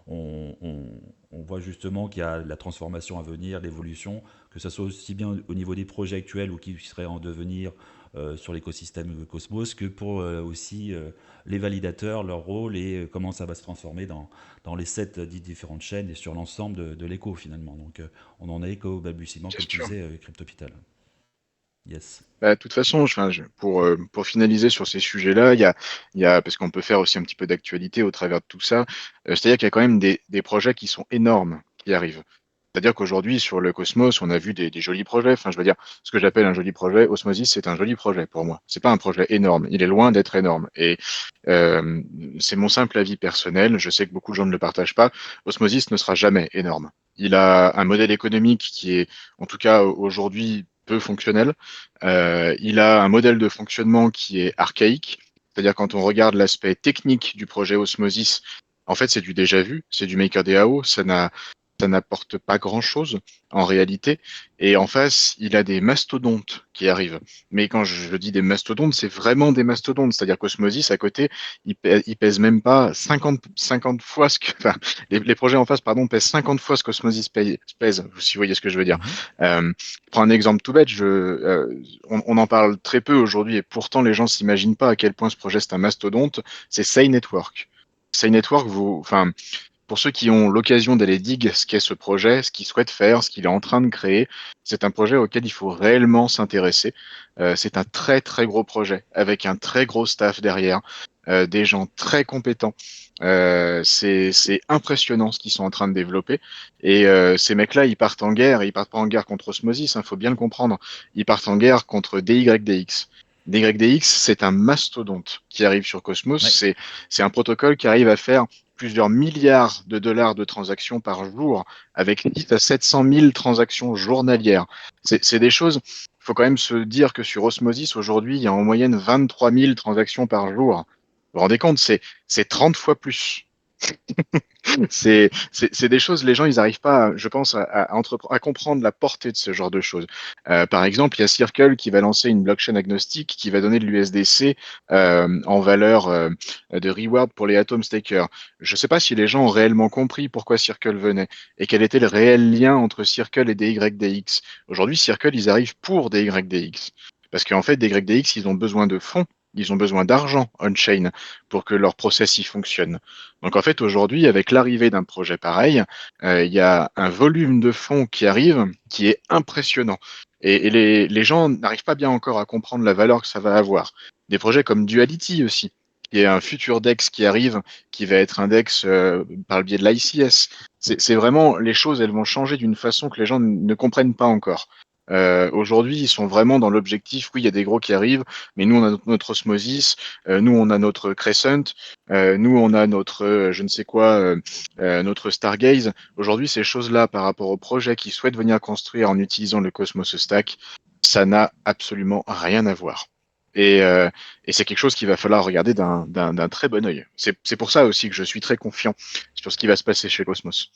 [SPEAKER 1] on voit justement qu'il y a la transformation à venir, l'évolution, que ce soit aussi bien au niveau des projets actuels ou qui seraient en devenir sur l'écosystème Cosmos, que pour aussi les validateurs, leur rôle et comment ça va se transformer dans les 7 différentes chaînes et sur l'ensemble de l'éco finalement. Donc on en est qu'au balbutiement,
[SPEAKER 2] C'est
[SPEAKER 1] comme tu
[SPEAKER 2] sûr.
[SPEAKER 1] disais, Cryptopital. Yes.
[SPEAKER 2] Bah, de toute façon, pour finaliser sur ces sujets-là, parce qu'on peut faire aussi un petit peu d'actualité au travers de tout ça, c'est-à-dire qu'il y a quand même des projets qui sont énormes qui arrivent. C'est-à-dire qu'aujourd'hui, sur le Cosmos, on a vu des jolis projets. Enfin, je veux dire, ce que j'appelle un joli projet, Osmosis, c'est un joli projet pour moi. C'est pas un projet énorme. Il est loin d'être énorme. Et euh, c'est mon simple avis personnel. Je sais que beaucoup de gens ne le partagent pas. Osmosis ne sera jamais énorme. Il a un modèle économique qui est, en tout cas aujourd'hui, peu fonctionnel. Il a un modèle de fonctionnement qui est archaïque. C'est-à-dire quand on regarde l'aspect technique du projet Osmosis, en fait, c'est du déjà vu, c'est du MakerDAO, ça n'apporte pas grand-chose en réalité. Et en face, il a des mastodontes qui arrivent. Mais quand je dis des mastodontes, c'est vraiment des mastodontes. C'est-à-dire qu'Osmosis, à côté, il pèse même pas 50 fois ce que... Enfin, les projets en face, pardon, pèsent 50 fois ce qu'Osmosis pèse, si vous voyez ce que je veux dire.
[SPEAKER 1] Mhm.
[SPEAKER 2] Je prends un exemple tout bête. On en parle très peu aujourd'hui et pourtant les gens s'imaginent pas à quel point ce projet c'est un mastodonte. C'est Say Network. Say Network, enfin, pour ceux qui ont l'occasion d'aller dig ce qu'est ce projet, ce qu'il souhaite faire, ce qu'il est en train de créer, c'est un projet auquel il faut réellement s'intéresser. C'est un très très gros projet avec un très gros staff derrière, des gens très compétents. C'est impressionnant ce qu'ils sont en train de développer. Et ces mecs-là, ils partent en guerre. Et ils partent pas en guerre contre Osmosis, il faut bien le comprendre. Ils partent en guerre contre DYDX. DYDX, c'est un mastodonte qui arrive sur Cosmos.
[SPEAKER 1] Ouais.
[SPEAKER 2] C'est un protocole qui arrive à faire plusieurs milliards de dollars de transactions par jour, avec 10 à 700 000 transactions journalières. C'est des choses, il faut quand même se dire que sur Osmosis, aujourd'hui, il y a en moyenne 23 000 transactions par jour. Vous vous rendez compte, c'est 30 fois plus. C'est des choses, les gens, ils n'arrivent pas, je pense, à comprendre la portée de ce genre de choses. Par exemple, il y a Circle qui va lancer une blockchain agnostique qui va donner de l'USDC en valeur de reward pour les Atom Stakers. Je ne sais pas si les gens ont réellement compris pourquoi Circle venait et quel était le réel lien entre Circle et DYDX. Aujourd'hui, Circle, ils arrivent pour DYDX. Parce qu'en fait, DYDX, ils ont besoin de fonds, ils ont besoin d'argent on-chain pour que leur process y fonctionne. Donc en fait, aujourd'hui, avec l'arrivée d'un projet pareil, il y a un volume de fonds qui arrive qui est impressionnant. Et les gens n'arrivent pas bien encore à comprendre la valeur que ça va avoir. Des projets comme Duality aussi, qui est un futur DEX qui arrive, qui va être un DEX par le biais de l'ICS. C'est vraiment, les choses, elles vont changer d'une façon que les gens ne comprennent pas encore. Aujourd'hui, ils sont vraiment dans l'objectif, oui, il y a des gros qui arrivent, mais nous, on a notre Osmosis, nous, on a notre Crescent, nous, on a notre, je ne sais quoi, notre Stargaze. Aujourd'hui, ces choses-là, par rapport aux projets qui souhaitent venir construire en utilisant le Cosmos Stack, ça n'a absolument rien à voir. Et, euh, et c'est quelque chose qu'il va falloir regarder d'un très bon œil. C'est pour ça aussi que je suis très confiant sur ce qui va se passer chez Cosmos.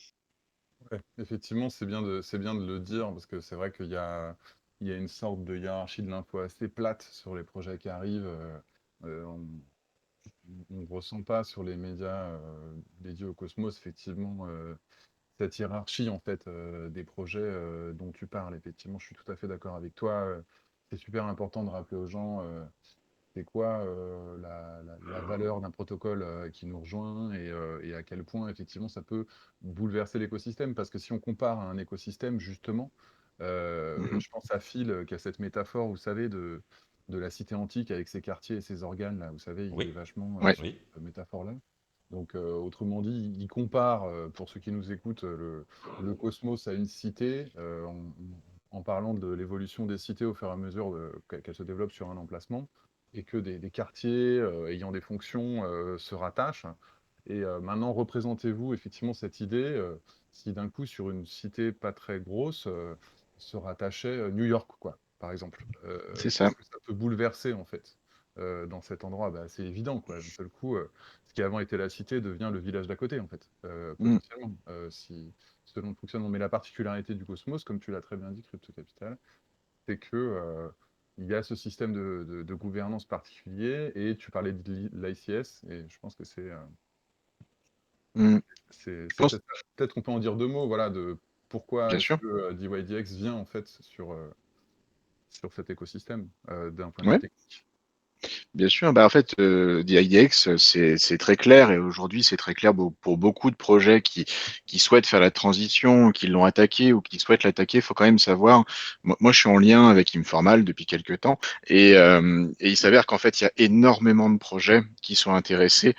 [SPEAKER 3] Ouais, effectivement, c'est bien de le dire parce que c'est vrai il y a une sorte de hiérarchie de l'info assez plate sur les projets qui arrivent. On ne ressent pas sur les médias dédiés au Cosmos, effectivement, cette hiérarchie en fait des projets dont tu parles. Effectivement, je suis tout à fait d'accord avec toi. C'est super important de rappeler aux gens c'est quoi la valeur d'un protocole qui nous rejoint et à quel point effectivement ça peut bouleverser l'écosystème. Parce que si on compare à un écosystème, justement,
[SPEAKER 2] Mhm.
[SPEAKER 3] je pense à Phil qui a cette métaphore, vous savez, de la cité antique avec ses quartiers et ses organes, là, vous savez, il est
[SPEAKER 1] Oui,
[SPEAKER 3] vachement
[SPEAKER 2] Ouais.
[SPEAKER 3] sur
[SPEAKER 1] oui.
[SPEAKER 3] cette métaphore-là. Donc, autrement dit, il compare, pour ceux qui nous écoutent, le cosmos à une cité, en parlant de l'évolution des cités au fur et à mesure qu'elles se développent sur un emplacement et que des quartiers ayant des fonctions se rattachent. Et maintenant, représentez-vous effectivement cette idée si d'un coup, sur une cité pas très grosse, se rattachait New York, quoi, par exemple.
[SPEAKER 2] C'est ça.
[SPEAKER 3] Qu'est-ce que ça peut bouleverser, en fait, dans cet endroit? Bah, c'est évident, quoi. D'un seul coup, ce qui avant était la cité devient le village d'à côté, en fait,
[SPEAKER 2] Mm.
[SPEAKER 3] potentiellement, selon le fonctionnement. Mais la particularité du Cosmos, comme tu l'as très bien dit, Crypto Capital, c'est que il y a ce système de gouvernance particulier et tu parlais de l'ICS et je pense que
[SPEAKER 2] Mm. Je
[SPEAKER 3] c'est
[SPEAKER 2] pense,
[SPEAKER 3] peut-être ça. Peut-être qu'on peut en dire deux mots, voilà, de pourquoi
[SPEAKER 2] bien
[SPEAKER 3] est-ce
[SPEAKER 2] sûr.
[SPEAKER 3] que DYDX vient en fait sur cet écosystème d'un point de vue
[SPEAKER 2] Ouais.
[SPEAKER 3] technique.
[SPEAKER 2] Bien sûr, bah en fait, DIDX, c'est très clair et aujourd'hui c'est très clair pour beaucoup de projets qui souhaitent faire la transition, qui l'ont attaqué ou qui souhaitent l'attaquer. Il faut quand même savoir. Moi, je suis en lien avec Informal depuis quelques temps et il s'avère qu'en fait il y a énormément de projets qui sont intéressés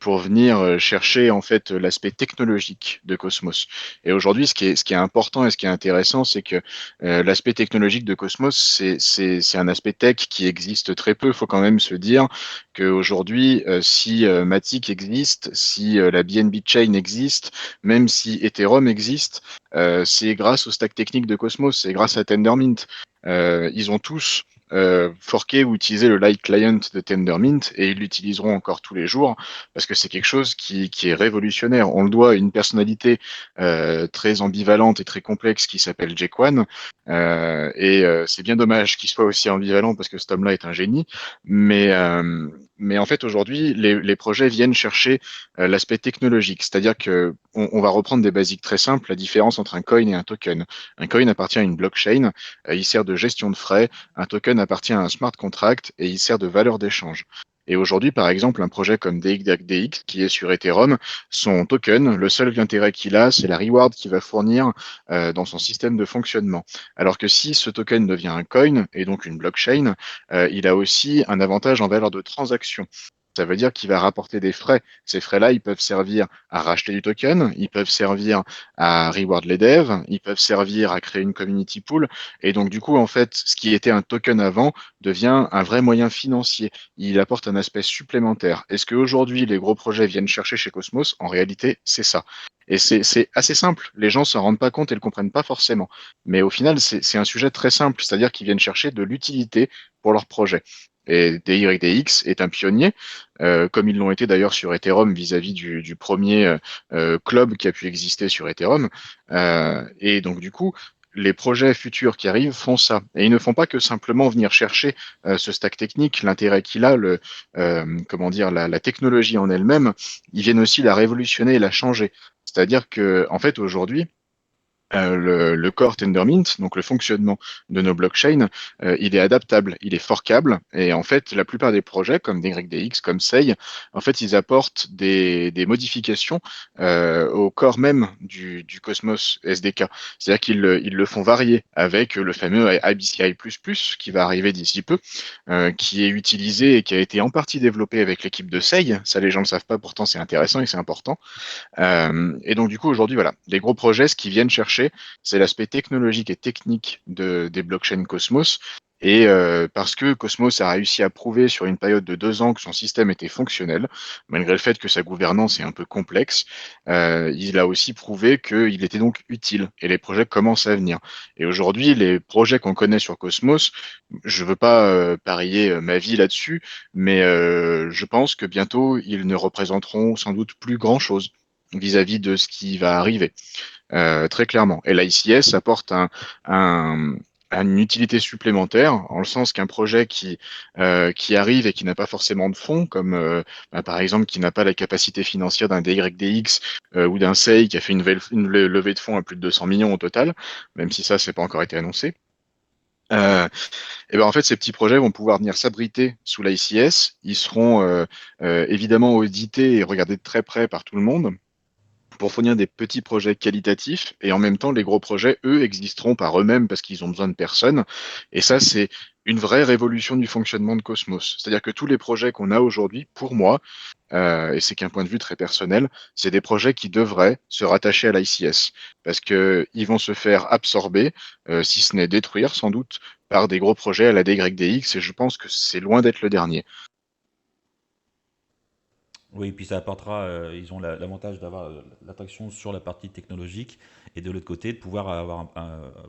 [SPEAKER 2] pour venir chercher en fait l'aspect technologique de Cosmos. Et aujourd'hui, ce qui est important et ce qui est intéressant, c'est que l'aspect technologique de Cosmos, c'est un aspect tech qui existe très peu. Il faut quand même se dire qu'aujourd'hui, si Matic existe, si la BNB Chain existe, même si Ethereum existe, c'est grâce au stack technique de Cosmos, c'est grâce à Tendermint. Ils ont tous forqué ou utilisé le Light Client de Tendermint et ils l'utiliseront encore tous les jours parce que c'est quelque chose qui est révolutionnaire. On le doit à une personnalité très ambivalente et très complexe qui s'appelle Jaquan. C'est bien dommage qu'il soit aussi ambivalent parce que cet homme-là est un génie. Mais en fait, aujourd'hui, les projets viennent chercher l'aspect technologique. C'est-à-dire que on va reprendre des basiques très simples, la différence entre un coin et un token. Un coin appartient à une blockchain, il sert de gestion de frais. Un token appartient à un smart contract et il sert de valeur d'échange. Et aujourd'hui, par exemple, un projet comme DXDX qui est sur Ethereum, son token, le seul intérêt qu'il a, c'est la reward qu'il va fournir dans son système de fonctionnement. Alors que si ce token devient un coin et donc une blockchain, il a aussi un avantage en valeur de transaction. Ça veut dire qu'il va rapporter des frais. Ces frais-là, ils peuvent servir à racheter du token, ils peuvent servir à reward les devs, ils peuvent servir à créer une community pool. Et donc, du coup, en fait, ce qui était un token avant devient un vrai moyen financier. Il apporte un aspect supplémentaire. Et ce qu'aujourd'hui, les gros projets viennent chercher chez Cosmos, en réalité, c'est ça. Et c'est assez simple. Les gens s'en rendent pas compte et le comprennent pas forcément. Mais au final, c'est un sujet très simple, c'est-à-dire qu'ils viennent chercher de l'utilité pour leur projet. Et DYDX est un pionnier, comme ils l'ont été d'ailleurs sur Ethereum vis-à-vis du premier club qui a pu exister sur Ethereum. Et donc du coup, les projets futurs qui arrivent font ça. Et ils ne font pas que simplement venir chercher ce stack technique, l'intérêt qu'il a, comment dire, la technologie en elle-même. Ils viennent aussi la révolutionner et la changer. C'est-à-dire que, en fait, aujourd'hui, le core Tendermint, donc le fonctionnement de nos blockchains, il est adaptable, il est forkable. Et en fait, la plupart des projets, comme DYDX, comme Sei, en fait, ils apportent des modifications au corps même du Cosmos SDK. C'est-à-dire ils le font varier avec le fameux IBCI++ qui va arriver d'ici peu, qui est utilisé et qui a été en partie développé avec l'équipe de Sei. Ça, les gens ne le savent pas, pourtant c'est intéressant et c'est important. Et donc, du coup, aujourd'hui, voilà, les gros projets, ce qu'ils viennent chercher, marché, c'est l'aspect technologique et technique des blockchains Cosmos. Et parce que Cosmos a réussi à prouver sur une période de 2 ans que son système était fonctionnel, malgré le fait que sa gouvernance est un peu complexe, il a aussi prouvé qu'il était donc utile et les projets commencent à venir. Et aujourd'hui, les projets qu'on connaît sur Cosmos, je veux pas parier ma vie là-dessus, mais je pense que bientôt, ils ne représenteront sans doute plus grand-chose vis-à-vis de ce qui va arriver, très clairement. Et l'ICS apporte un, une utilité supplémentaire, en le sens qu'un projet qui arrive et qui n'a pas forcément de fonds, comme par exemple qui n'a pas la capacité financière d'un DYDX ou d'un SEI qui a fait une levée de fonds à plus de 200 millions au total, même si ça, c'est pas encore été annoncé. Et ben en fait, ces petits projets vont pouvoir venir s'abriter sous l'ICS. Ils seront évidemment audités et regardés de très près par tout le monde pour fournir des petits projets qualitatifs. Et en même temps, les gros projets, eux, existeront par eux-mêmes parce qu'ils ont besoin de personnes. Et ça, c'est une vraie révolution du fonctionnement de Cosmos. C'est-à-dire que tous les projets qu'on a aujourd'hui, pour moi, et c'est qu'un point de vue très personnel, c'est des projets qui devraient se rattacher à l'ICS parce que ils vont se faire absorber, si ce n'est détruire sans doute, par des gros projets à la DYDX et je pense que c'est loin d'être le dernier.
[SPEAKER 1] Oui, puis ça apportera, ils ont l'avantage d'avoir l'attraction sur la partie technologique et de l'autre côté de pouvoir avoir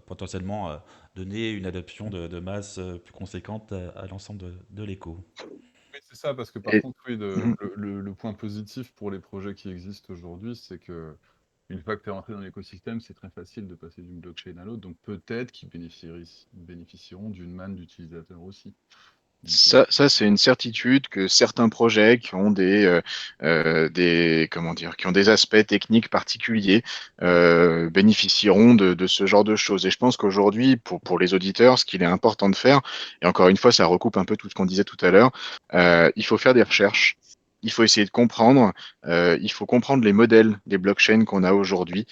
[SPEAKER 1] potentiellement donner une adoption de masse plus conséquente à l'ensemble de l'éco.
[SPEAKER 3] Oui, c'est ça, parce que par
[SPEAKER 2] Et,
[SPEAKER 3] contre, oui,
[SPEAKER 2] Mhm.
[SPEAKER 3] le point positif pour les projets qui existent aujourd'hui, c'est que une fois que tu es rentré dans l'écosystème, c'est très facile de passer d'une blockchain à l'autre, donc peut-être qu'ils bénéficieront d'une manne d'utilisateurs aussi. Donc,
[SPEAKER 2] Ça c'est une certitude que certains projets qui ont comment dire, qui ont des aspects techniques particuliers bénéficieront de ce genre de choses. Et je pense qu'aujourd'hui, pour les auditeurs, ce qu'il est important de faire, et encore une fois, ça recoupe un peu tout ce qu'on disait tout à l'heure, il faut faire des recherches. Il faut essayer de comprendre, il faut comprendre les modèles des blockchains qu'on a aujourd'hui,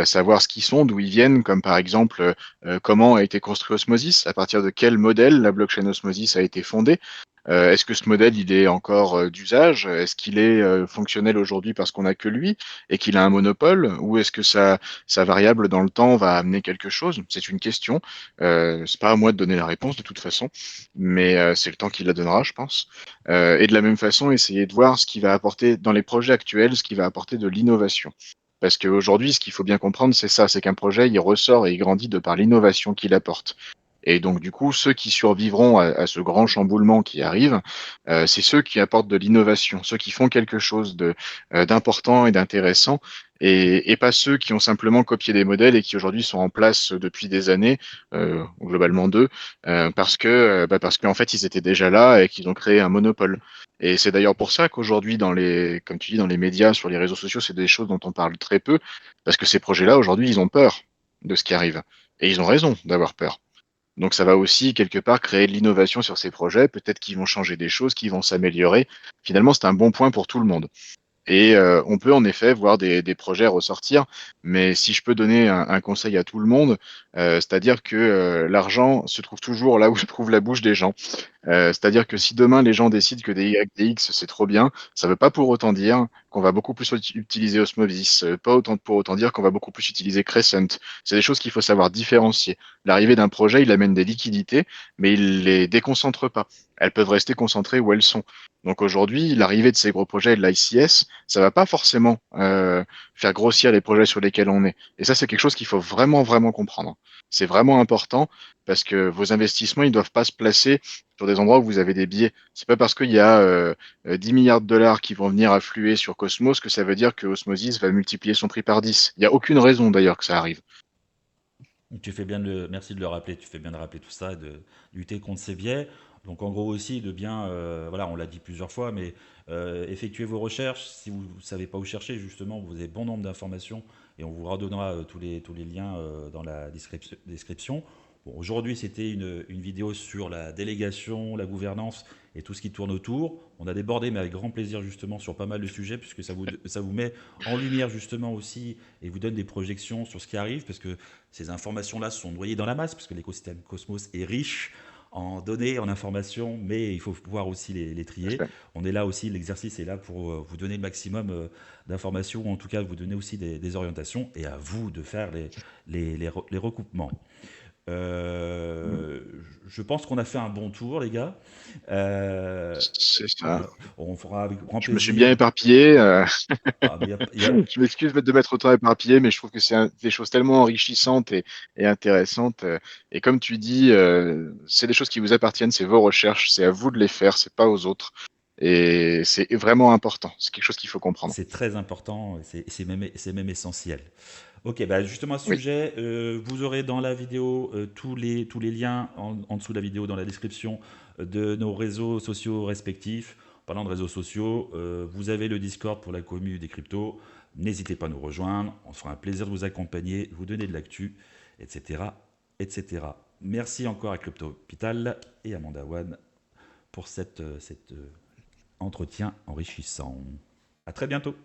[SPEAKER 2] savoir ce qu'ils sont, d'où ils viennent, comme par exemple comment a été construit Osmosis, à partir de quel modèle la blockchain Osmosis a été fondée. Est-ce que ce modèle il est encore d'usage? Est-ce qu'il est fonctionnel aujourd'hui parce qu'on n'a que lui et qu'il a un monopole? Ou est-ce que sa variable dans le temps va amener quelque chose? C'est une question. C'est pas à moi de donner la réponse de toute façon, mais c'est le temps qui la donnera, je pense. Et de la même façon, essayer de voir ce qui va apporter dans les projets actuels, ce qui va apporter de l'innovation. Parce qu'aujourd'hui, ce qu'il faut bien comprendre, c'est ça, c'est qu'un projet, il ressort et il grandit de par l'innovation qu'il apporte. Et donc, du coup, ceux qui survivront à ce grand chamboulement qui arrive, c'est ceux qui apportent de l'innovation, ceux qui font quelque chose d'important et d'intéressant, et pas ceux qui ont simplement copié des modèles et qui aujourd'hui sont en place depuis des années, globalement deux, parce qu'en fait, ils étaient déjà là et qu'ils ont créé un monopole. Et c'est d'ailleurs pour ça qu'aujourd'hui, comme tu dis, dans les médias, sur les réseaux sociaux, c'est des choses dont on parle très peu, parce que ces projets-là, aujourd'hui, ils ont peur de ce qui arrive. Et ils ont raison d'avoir peur. Donc ça va aussi quelque part créer de l'innovation sur ces projets, peut-être qu'ils vont changer des choses, qu'ils vont s'améliorer. Finalement, c'est un bon point pour tout le monde. Et on peut en effet voir des projets ressortir, mais si je peux donner un conseil à tout le monde, c'est-à-dire que l'argent se trouve toujours là où se trouve la bouche des gens. C'est-à-dire que si demain les gens décident que des YDX c'est trop bien, ça ne veut pas pour autant dire qu'on va beaucoup plus utiliser Osmosis, pas autant pour autant dire qu'on va beaucoup plus utiliser Crescent. C'est des choses qu'il faut savoir différencier. L'arrivée d'un projet, il amène des liquidités, mais il les déconcentre pas. Elles peuvent rester concentrées où elles sont. Donc aujourd'hui, l'arrivée de ces gros projets de l'ICS, ça va pas forcément faire grossir les projets sur lesquels on est. Et ça, c'est quelque chose qu'il faut vraiment, vraiment comprendre. C'est vraiment important parce que vos investissements, ils doivent pas se placer sur des endroits où vous avez des biais. C'est pas parce qu'il y a 10 milliards de dollars qui vont venir affluer sur Cosmos que ça veut dire que Osmosis va multiplier son prix par 10. Il n'y a aucune raison d'ailleurs que ça arrive.
[SPEAKER 1] Tu fais bien merci de le rappeler, tu fais bien de rappeler tout ça, de lutter contre ces biais. Donc en gros aussi de bien, voilà, on l'a dit plusieurs fois, mais effectuez vos recherches. Si vous ne savez pas où chercher, justement, vous avez bon nombre d'informations et on vous redonnera tous les liens dans la description. Bon, aujourd'hui, c'était une vidéo sur la délégation, la gouvernance et tout ce qui tourne autour. On a débordé, mais avec grand plaisir justement sur pas mal de sujets, puisque ça vous met en lumière justement aussi et vous donne des projections sur ce qui arrive, parce que ces informations-là sont noyées dans la masse, parce que l'écosystème Cosmos est riche en données, en informations, mais il faut pouvoir aussi les
[SPEAKER 2] Tout à
[SPEAKER 1] trier.
[SPEAKER 2] fait.
[SPEAKER 1] On est là aussi, l'exercice est là pour vous donner le maximum d'informations, ou en tout cas vous donner aussi des orientations, et à vous de faire les recoupements.
[SPEAKER 2] Mm.
[SPEAKER 1] Euh, je pense qu'on a fait un bon tour, les gars. Euh,
[SPEAKER 2] C'est ça.
[SPEAKER 1] on fera avec grand
[SPEAKER 2] Je me suis bien
[SPEAKER 1] plaisir.
[SPEAKER 2] éparpillé.
[SPEAKER 1] Ah, mais
[SPEAKER 2] Je m'excuse de m'être autant éparpillé, mais je trouve que c'est des choses tellement enrichissantes et intéressantes. Et comme tu dis, c'est des choses qui vous appartiennent, c'est vos recherches, c'est à vous de les faire, c'est pas aux autres. Et c'est vraiment important. C'est quelque chose qu'il faut comprendre.
[SPEAKER 1] c'est très important, c'est même essentiel. Ok, bah justement à ce
[SPEAKER 2] Oui,
[SPEAKER 1] sujet, vous aurez dans la vidéo tous les liens en dessous de la vidéo, dans la description de nos réseaux sociaux respectifs. En parlant de réseaux sociaux, vous avez le Discord pour la commu des cryptos. N'hésitez pas à nous rejoindre, on se fera un plaisir de vous accompagner, vous donner de l'actu, etc., etc. Merci encore à CryptoPital et à Mandawan pour cet entretien enrichissant. À très bientôt.